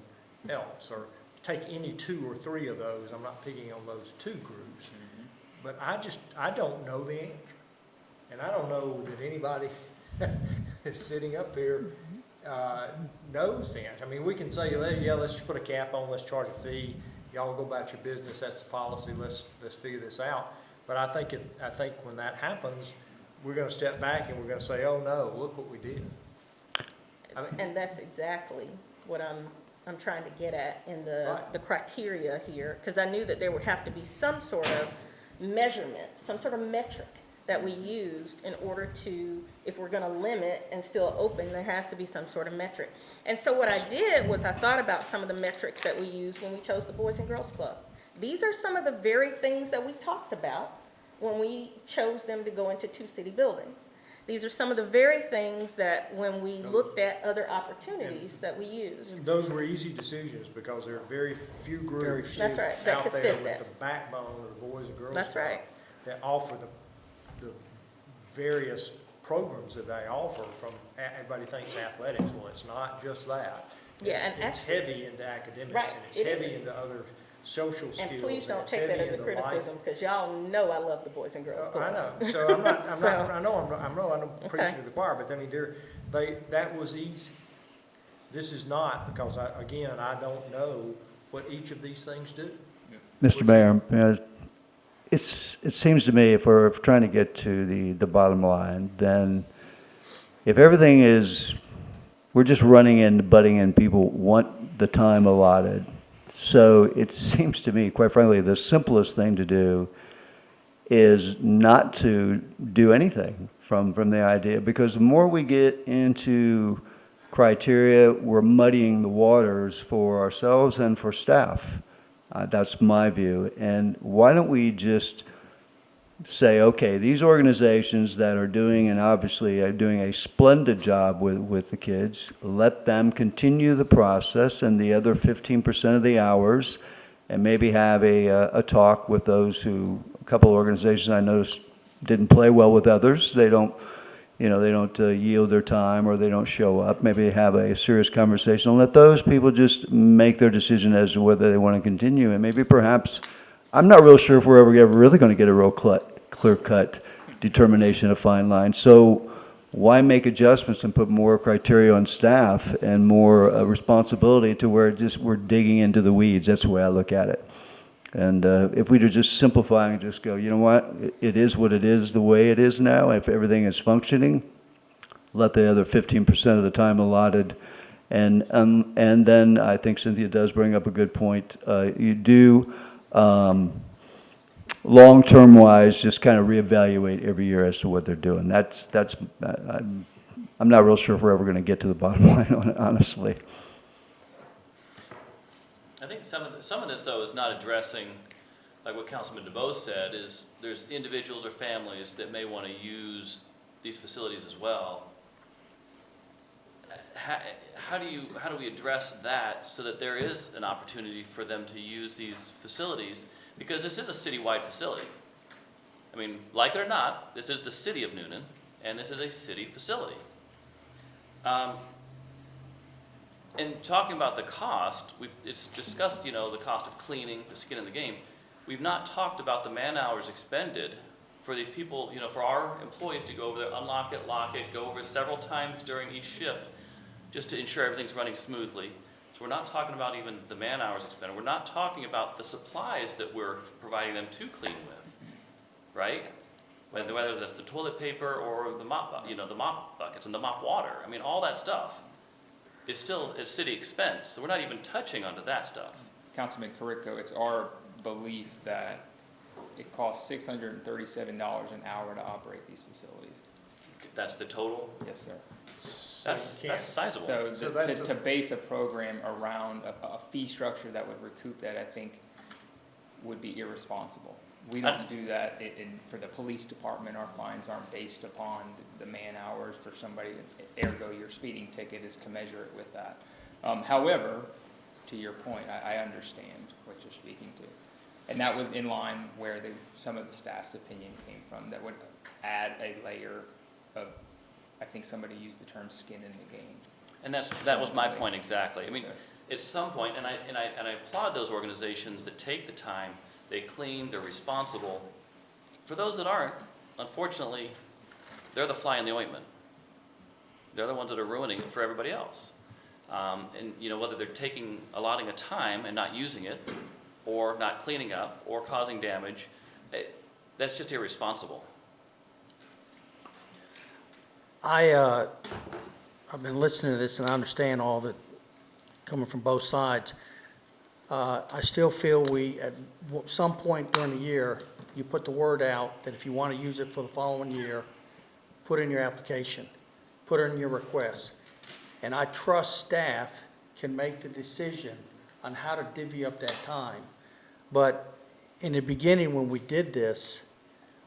else, or take any 2 or 3 of those. I'm not picking on those 2 groups, but I don't know the answer. And I don't know that anybody that's sitting up here knows the answer. I mean, we can say, yeah, let's just put a cap on, let's charge a fee, y'all go about your business, that's the policy, let's figure this out. But I think when that happens, we're gonna step back and we're gonna say, oh no, look what we did. I mean, And that's exactly what I'm trying to get at in the criteria here, because I knew that there would have to be some sort of measurement, some sort of metric that we used in order to, if we're gonna limit and still open, there has to be some sort of metric. And so what I did was I thought about some of the metrics that we used when we chose the Boys and Girls Club. These are some of the very things that we talked about when we chose them to go into 2 city buildings. These are some of the very things that when we looked at other opportunities that we used. those were easy decisions because there are very few groups That's right, that out could there fit with that. the backbone of the Boys and Girls That's Club right. that offer the various programs that they offer. From everybody thinks athletics, well, it's not just that. Yeah, It's and heavy into academics, Right, and it's it heavy is. into other social skills. And please don't it's take that heavy as a into life. criticism, because y'all know I love the Boys and Girls Club. I know, so I'm not, So- I'm preaching to the choir, but I mean, that was easy. This is not, because again, I don't know what each of these things do. Mr. Mayor, it seems to me if we're trying to get to the bottom line, then if everything is, we're just running in, butting in, people want the time allotted. So it seems to me, quite frankly, the simplest thing to do is not to do anything from the idea, because the more we get into criteria, we're muddying the waters for ourselves and for staff. That's my view. And why don't we just say, okay, these organizations that are doing, and obviously are doing a splendid job with the kids, let them continue the process and the other 15% of the hours, and maybe have a talk with those who, a couple of organizations I noticed didn't play well with others. They don't yield their time, or they don't show up. Maybe have a serious conversation and let those people just make their decision as to whether they want to continue. And maybe perhaps, I'm not real sure if we're ever really going to get a real clear-cut determination of fine line. So why make adjustments and put more criteria on staff and more responsibility to where we're digging into the weeds? That's the way I look at it. And if we just simplify and just go, you know what, it is what it is, the way it is now. If everything is functioning, let the other 15% of the time allotted. And then I think Cynthia does bring up a good point. You do, long-term wise, just kind of reevaluate every year as to what they're doing. I'm not real sure if we're ever going to get to the bottom line on it, honestly. I think some of this, though, is not addressing, like what Councilman DeBose said, is there's individuals or families that may want to use these facilities as well. How do we address that so that there is an opportunity for them to use these facilities? Because this is a citywide facility. I mean, like it or not, this is the city of Newnan, and this is a city facility. And talking about the cost, it's discussed, the cost of cleaning, the skin in the game. We've not talked about the man hours expended for these people, for our employees to go over there, unlock it, lock it, go over it several times during each shift, just to ensure everything's running smoothly. So we're not talking about even the man hours expended. We're not talking about the supplies that we're providing them to clean with, right? Whether that's the toilet paper or the mop, the mop buckets and the mop water. I mean, all that stuff is still a city expense. So we're not even touching onto that stuff. Councilman Carrico, it's our belief that it costs $637 an hour to operate these facilities. That's the total? Yes, sir. That's sizable. So to base a program around a fee structure that would recoup that, I think, would be irresponsible. We don't do that for the police department. Our fines aren't based upon the man hours for somebody, ergo your speeding ticket is commensurate with that. However, to your point, I understand what you're speaking to. And that was in line where some of the staff's opinion came from, that would add a layer of, I think somebody used the term skin in the game. And that was my point exactly. I mean, at some point, and I applaud those organizations that take the time, they clean, they're responsible. For those that aren't, unfortunately, they're the fly in the ointment. They're the ones that are ruining it for everybody else. And whether they're allotting a time and not using it, or not cleaning up, or causing damage, that's just irresponsible. I've been listening to this and I understand all that coming from both sides. I still feel at some point during the year, you put the word out that if you want to use it for the following year, put in your application, put in your request. And I trust staff can make the decision on how to divvy up that time. But in the beginning, when we did this,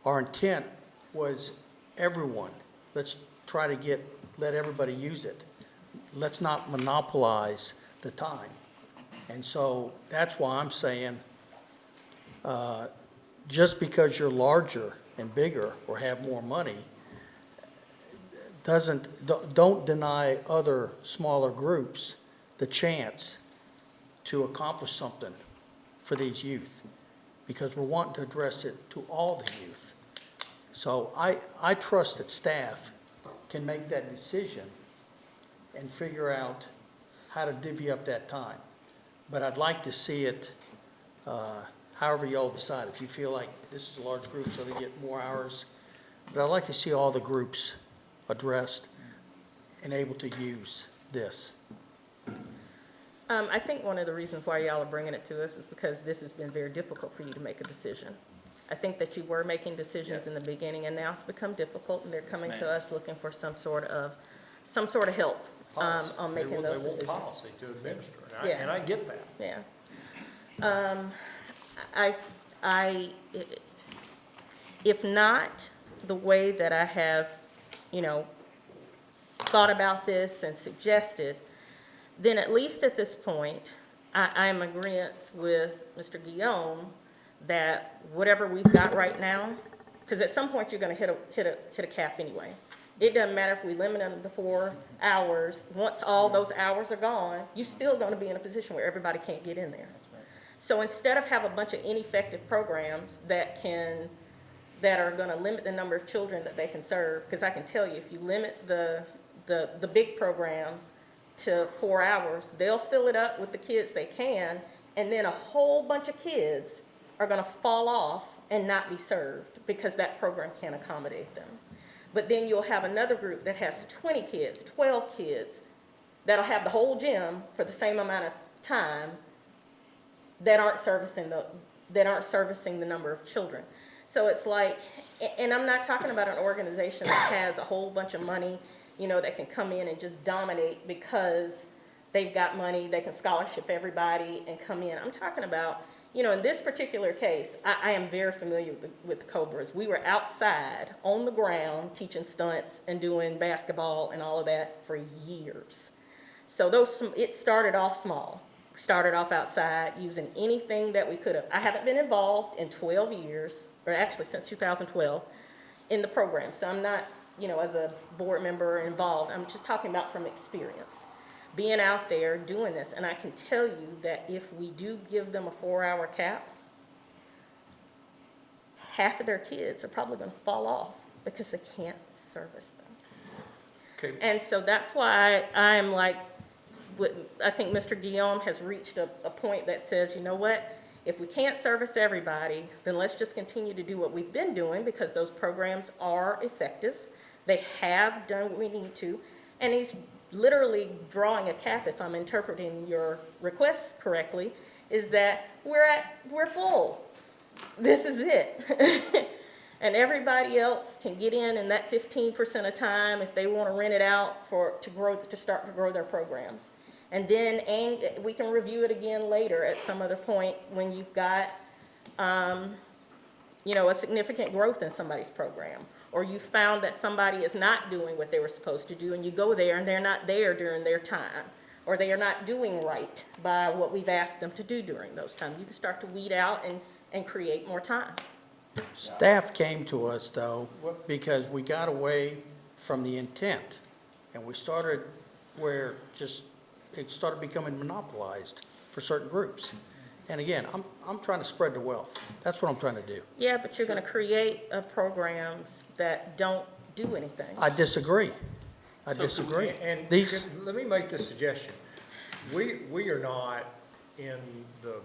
our intent was everyone. Let's try to let everybody use it. Let's not monopolize the time. And so that's why I'm saying, just because you're larger and bigger or have more money, don't deny other smaller groups the chance to accomplish something for these youth, because we're wanting to address it to all the youth. So I trust that staff can make that decision and figure out how to divvy up that time. But I'd like to see it, however you all decide. If you feel like this is a large group, so they get more hours. But I'd like to see all the groups addressed and able to use this. I think one of the reasons why y'all are bringing it to us is because this has been very difficult for you to make a decision. I think that you were making decisions in the beginning, and now it's become difficult, and they're coming to us looking for some sort of help Policy. on making those decisions. They want policy to administer, Yeah. and I get that. Yeah. If not the way that I have, thought about this and suggested, then at least at this point, I am in agreement with Mr. Guillaume that whatever we've got right now, because at some point you're gonna hit a cap anyway. It doesn't matter if we limit them to 4 hours. Once all those hours are gone, you're still gonna be in a position where everybody can't get in there. So instead of have a bunch of ineffective programs that are gonna limit the number of children that they can serve, because I can tell you, if you limit the big program to 4 hours, they'll fill it up with the kids they can, and then a whole bunch of kids are gonna fall off and not be served because that program can't accommodate them. But then you'll have another group that has 20 kids, 12 kids, that'll have the whole gym for the same amount of time that aren't servicing the number of children. So it's like, and I'm not talking about an organization that has a whole bunch of money, that can come in and just dominate because they've got money, they can scholarship everybody and come in. I'm talking about, in this particular case, I am very familiar with the Cobras. We were outside on the ground teaching stunts and doing basketball and all of that for years. So it started off small. Started off outside using anything that we could have. I haven't been involved in 12 years, or actually since 2012, in the program. So I'm not, as a board member involved. I'm just talking about from experience. Being out there doing this, and I can tell you that if we do give them a 4-hour cap, half of their kids are probably going to fall off because they can't service them. Okay. And so that's why I'm like, I think Mr. Guillaume has reached a point that says, you know what, if we can't service everybody, then let's just continue to do what we've been doing because those programs are effective. They have done what we need to. And he's literally drawing a cap, if I'm interpreting your request correctly, is that we're full. This is it. And everybody else can get in that 15% of time if they want to rent it out to start to grow their programs. And then we can review it again later at some other point when you've got, a significant growth in somebody's program. Or you found that somebody is not doing what they were supposed to do and you go there and they're not there during their time. Or they are not doing right by what we've asked them to do during those times. You can start to weed out and create more time. Staff came to us, though, because we got away from the intent, and we started where it started becoming monopolized for certain groups. And again, I'm trying to spread the wealth. That's what I'm trying to do. Yeah, but you're going to create programs that don't do anything. I disagree. I So, disagree. And let me make this suggestion. We are not in the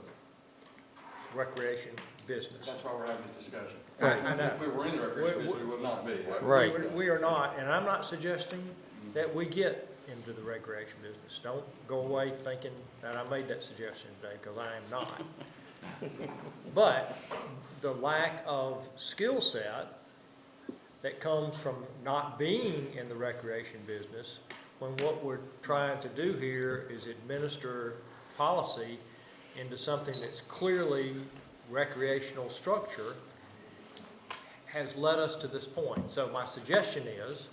recreation business. That's why we're having this discussion. I know. If we were in the recreation business, we would not be. Right. We are not, and I'm not suggesting that we get into the recreation business. Don't go away thinking that I made that suggestion today, because I am not. But the lack of skill set that comes from not being in the recreation business, when what we're trying to do here is administer policy into something that's clearly recreational structure, has led us to this point. So my suggestion is,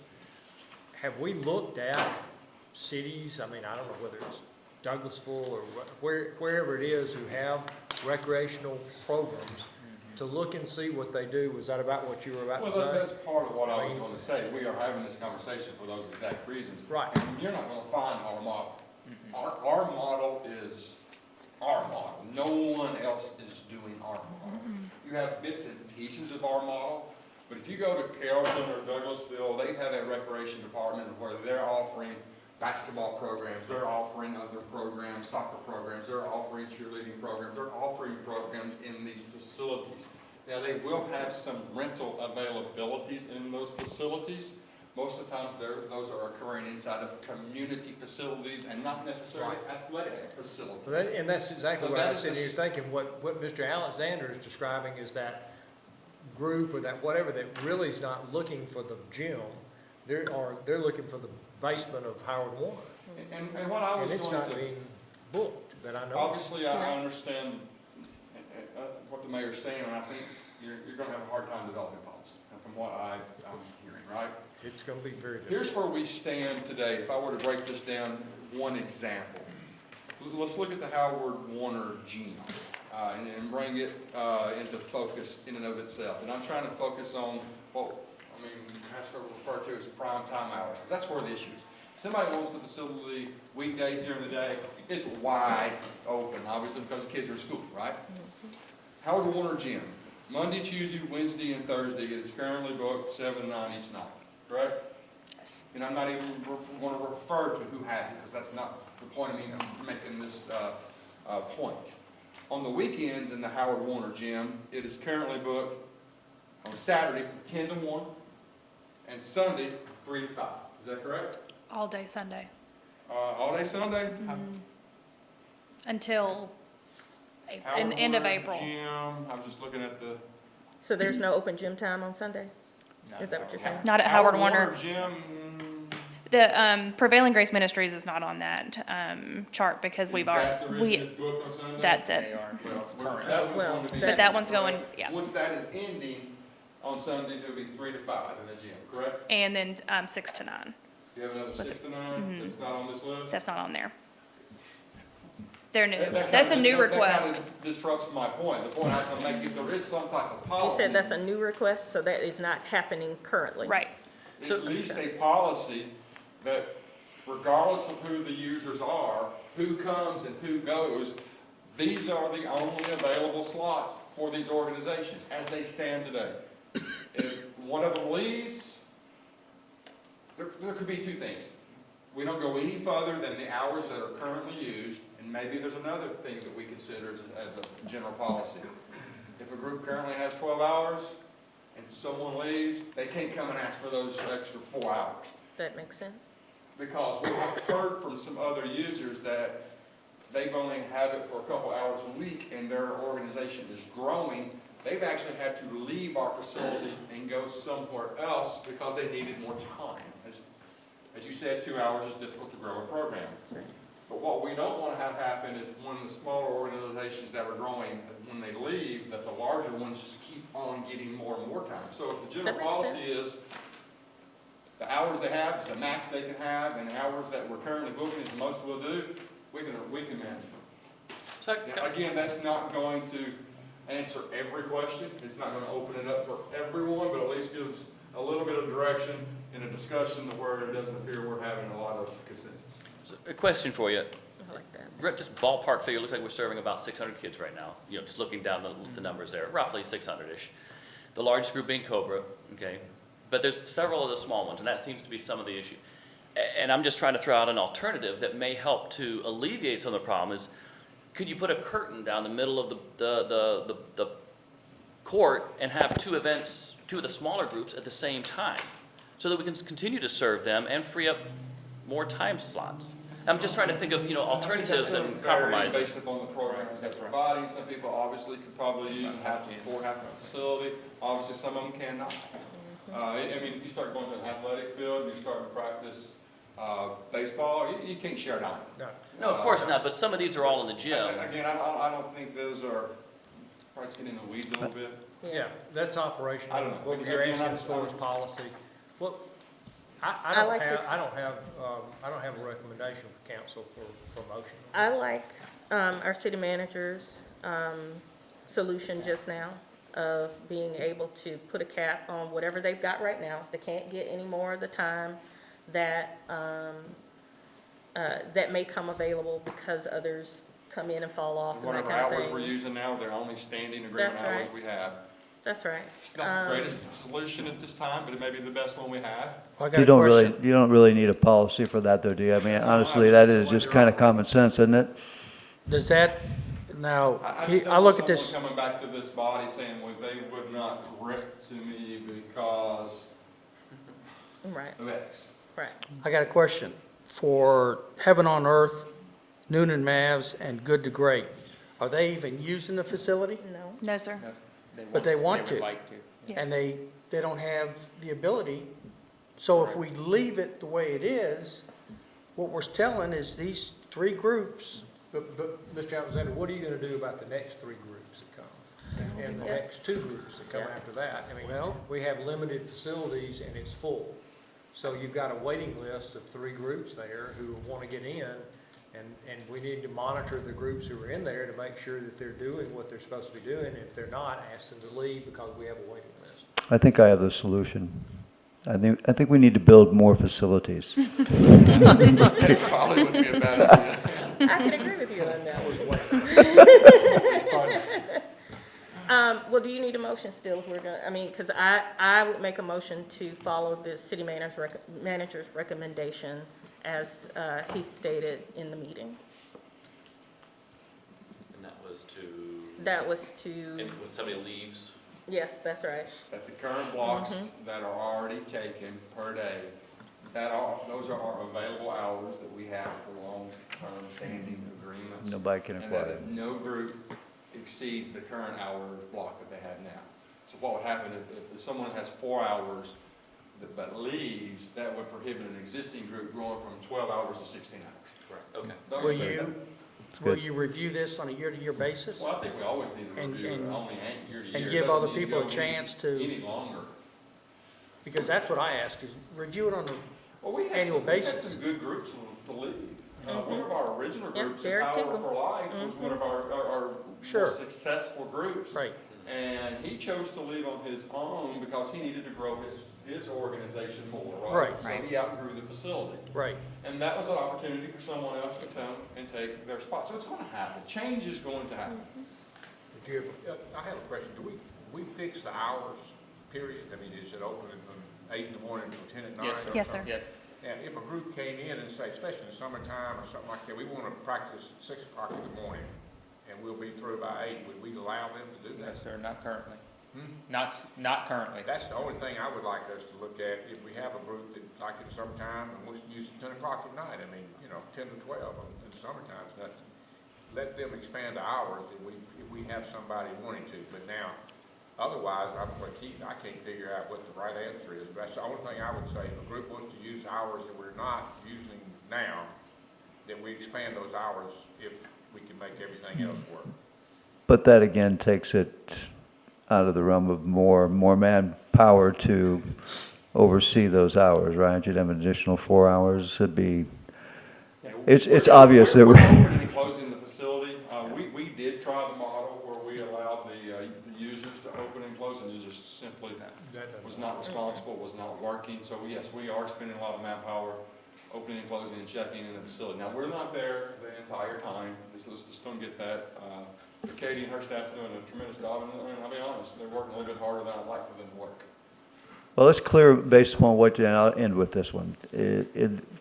have we looked at cities, I don't know whether it's Douglasville or wherever it is who have recreational programs, to look and see what they do? Was that about what you were about to say? Well, that's part of what I was going to say. We are having this conversation for those exact reasons. Right. And you're not going to find our model. Our model is our model. No one else is doing our model. You have bits and pieces of our model, but if you go to Carrollton or Douglasville, they have a recreation department where they're offering basketball programs, they're offering other programs, soccer programs, they're offering cheerleading programs, they're offering programs in these facilities. Now, they will have some rental availabilities in those facilities. Most of the times, those are occurring inside of community facilities and not necessarily athletic facilities. Well, and that's exactly So what that I is was sitting here the- thinking, what Mr. Alexander is describing is that group or that whatever that really is not looking for the gym. They're looking for the basement of Howard One. And what I was And it's going not to, being booked, that I know of. obviously, I understand what the mayor's saying, and I think you're going to have a hard time developing policy, from what I'm hearing, right? It's gonna be very difficult. Here's where we stand today. If I were to break this down, one example. Let's look at the Howard Warner gym, and bring it, into focus in and of itself. And I'm trying to focus on what, that's what we refer to as prime time hours. That's where the issue is. Somebody wants the facility weekdays during the day, it's wide open, obviously, because the kids are in school, right? Howard Warner gym, Monday, Tuesday, Wednesday, and Thursday, it is currently booked 7 to 9 each night, correct? Yes. And I'm not even going to refer to who has it, because that's not the point of me making this point. On the weekends in the Howard Warner gym, it is currently booked on Saturday from 10 to 1, and Sunday 3 to 5. Is that correct? All day Sunday All day Sunday? until Howard end of Warner April. Gym, I was just looking at the. So there's no open gym time on Sunday? Not Is that what you're saying? Not at Howard Warner. Gym, The Prevailing Grace Ministries is not on that chart because is we've that the already, reason it's booked on Sunday? that's They it. are Well, current. that one's Well, going to be. but that one's going- yeah. Once that is ending on Sundays, it'll be 3 to 5 in the gym, correct? And then 6 to 9. You have another 6 to 9 that's not on this list? That's not on there. They're new. That That's a kinda- new that request. kinda disrupts my point. The point I'm making, if there is some type of You policy. said that's a new request, so that is not happening currently? Right. At least a policy that regardless of who the users are, who comes and who goes, these are the only available slots for these organizations as they stand today. If one of them leaves, there could be two things. We don't go any further than the hours that are currently used, and maybe there's another thing that we consider as a general policy. If a group currently has 12 hours and someone leaves, they can't come and ask for those extra 4 hours. That makes sense? Because we have heard from some other users that they've only had it for a couple hours a week and their organization is growing. They've actually had to leave our facility and go somewhere else because they needed more time. As you said, 2 hours is difficult to grow a program. But what we don't want to have happen is one of the smaller organizations that are growing, that when they leave, that the larger ones just keep on getting more and more time. So if the general That makes policy sense. is the hours they have is the max they can have, and the hours that we're currently booking is the most we'll do, we can manage it. So Now, again, that's not going to answer every question. It's not going to open it up for everyone, but at least gives a little bit of direction in a discussion to where it doesn't appear we're having a lot of consensus. a question for you. I like that. Just ballpark figure, looks like we're serving about 600 kids right now. You know, just looking down the numbers there, roughly 600-ish. The largest group being Cobra, okay? But there's several of the small ones, and that seems to be some of the issue. And I'm just trying to throw out an alternative that may help to alleviate some of the problem is, could you put a curtain down the middle of the court and have two of the smaller groups at the same time? So that we can continue to serve them and free up more time slots. I'm just trying to think of, alternatives and compromises. Based upon the programs that they're providing, some people obviously could probably use half a facility, obviously some of them cannot. If you start going to an athletic field, you start to practice baseball, you can't share a dime. No, of course not, but some of these are all in the gym. Again, I don't think those are, probably getting in the weeds a little bit. Yeah, that's operational. I don't know. What you're Again, asking as far as policy. Well, I I don't like have, the- I don't have a recommendation for council for promotion. I like our city manager's solution just now of being able to put a cap on whatever they've got right now. They can't get any more of the time that, that may come available because others come in and fall off and that Whatever kind of hours thing. we're using now, they're only standing agreement That's hours right. we have. That's right. It's not the greatest solution at this time, but it may be the best one we have. I got You a don't really, question. you don't really need a policy for that though, do you? I mean, honestly, that is just kind of common sense, isn't it? Does that, now, I he- just I don't look want at this, someone coming back to this body saying, well, they would not correct to me because Right, of X. right. I got a question. For Heaven on Earth, Newnan Mavs, and Good to Great, are they even using the facility? No. No, sir. But they want They to. would like to. Yeah. And they don't have the ability. So if we leave it the way it is, what we're telling is these three groups, But, Mr. Alexander, what are you gonna do about the next three groups that come? And the next two groups that come Yeah. after that? I mean, Well- we have limited facilities and it's full. So you've got a waiting list of three groups there who wanna get in, and we need to monitor the groups who are in there to make sure that they're doing what they're supposed to be doing. If they're not, ask them to leave because we have a waiting list. I think I have the solution. I think we need to build more facilities. It probably wouldn't be a bad idea. I can agree with you on that. Well, do you need a motion still if we're gonna, I mean, because I would make a motion to follow the city manager's recommendation as he stated in the meeting. And that was to, That was and to, when somebody leaves, yes, that's right. That the current blocks that are already taken per day, those are our available hours that we have for long-term standing agreements. Nobody can And acquire that it. no group exceeds the current hour block that they have now. So what would happen if someone has 4 hours but leaves, that would prohibit an existing group going from 12 hours to 16 hours. correct, okay. Those will are- will you review this on a year-to-year basis? Well, I think we always need to And- review it, and- only year to year. and It give doesn't other need to people a go chance to- Any longer. Because that's what I ask, is review it on a, Well, we had Annual some, we had basis. some good groups to leave. One of our original Yeah, groups, Derek Power Tinkle. for Life, was one of our Sure. most successful groups. right, And he chose to leave on his own because he needed to grow his organization more, Right. So he outgrew the facility. right. And that was an opportunity for someone else to come and take their spot. So it's gonna happen. Change is going to happen. If you, I have a question. Do we fix the hours, period? I mean, is it open from 8 in the morning until 10 at night? Yes, sir. Yes, sir. Yes. And if a group came in and say, especially in the summertime or something like that, we want to practice at 6 o'clock in the morning, and we'll be through by 8, would we allow them to do No, that? sir, not currently. Not currently. That's the only thing I would like us to look at, if we have a group that, like in summertime, and wants to use it 10 o'clock at night, I mean, 10 to 12, in the summertime is nothing. Let them expand the hours if we have somebody wanting to, but now, otherwise, I'm like Keith, I can't figure out what the right answer is, but that's the only thing I would say. If a group wants to use hours that we're not using now, then we expand those hours if we can make everything else work. But that again takes it out of the realm of more manpower to oversee those hours, right? You'd have an additional 4 hours, it'd be, it's obvious that we're we're, opening and closing the facility. We did try the model where we allowed the users to open and close, and it just simply was not responsible, was not working. So yes, we are spending a lot of manpower opening and closing and checking in the facility. Now, we're not there the entire time. Let's just don't get that. But Katie and her staff's doing a tremendous job, and I'll be honest, they're working a little bit harder than I'd like for them to work. well, it's clear based upon what, and I'll end with this one.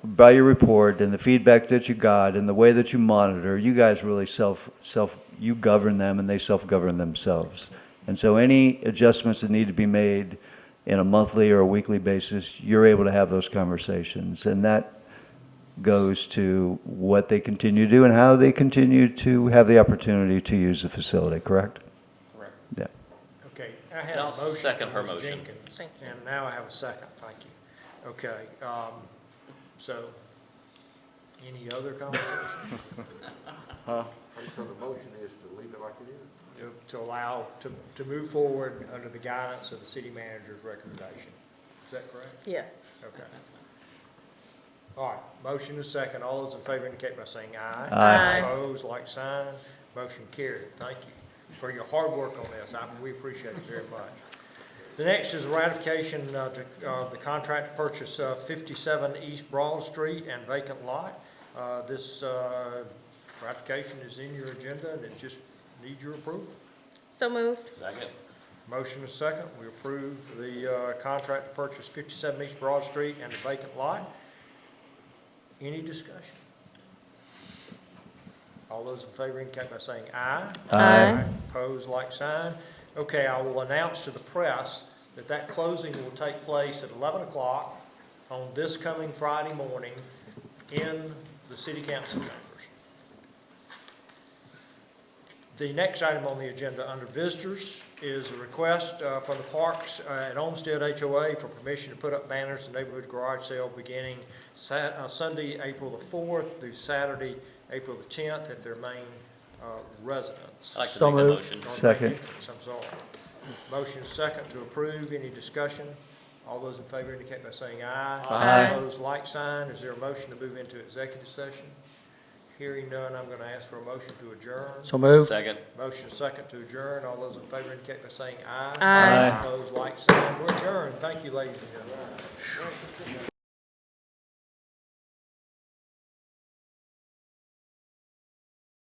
By your report and the feedback that you got and the way that you monitor, you guys really you govern them and they self-govern themselves. And so any adjustments that need to be made in a monthly or a weekly basis, you're able to have those conversations. And that goes to what they continue to do and how they continue to have the opportunity to use the facility, correct? Correct. Yeah. Okay, I had And a I'll motion second from her Ms. motion. Jenkins, Thank you. and now I have a second, thank you. Okay, so, any other conversation? So the motion is to leave it like it is? To allow, to move forward under the guidance of the city manager's recommendation. Is that correct? Yes. Okay. All right, motion is second. All those in favor indicate by saying aye. Aye. Opposed, like sign. Motion carried. Thank you for your hard work on this. We appreciate it very much. The next is ratification of the contract to purchase 57 East Broad Street and vacant lot. This Ratification is in your agenda, and it just needs your approval. So moved. Second. Motion is second. We approve the contract to purchase 57 East Broad Street and the vacant lot. Any discussion? All those in favor indicate by saying aye. Aye. Opposed, like sign. Okay, I will announce to the press that that closing will take place at 11 o'clock on this coming Friday morning in the city council chambers. The next item on the agenda under visitors is a request from the Parks at Olmsted HOA for permission to put up banners in the neighborhood garage sale beginning Sunday, April the 4th through Saturday, April the 10th at their main residence. I'd like to So make a moved. motion. Or main Second. entrance, I'm sorry. Motion is second to approve. Any discussion? All those in favor indicate by saying aye. Aye. Opposed, like sign. Is there a motion to move into executive session? Hearing none, I'm going to ask for a motion to adjourn. So moved. Second. Motion is second to adjourn. All those in favor indicate by saying aye. Aye. Opposed, like sign. We're adjourned. Thank you, ladies and gentlemen.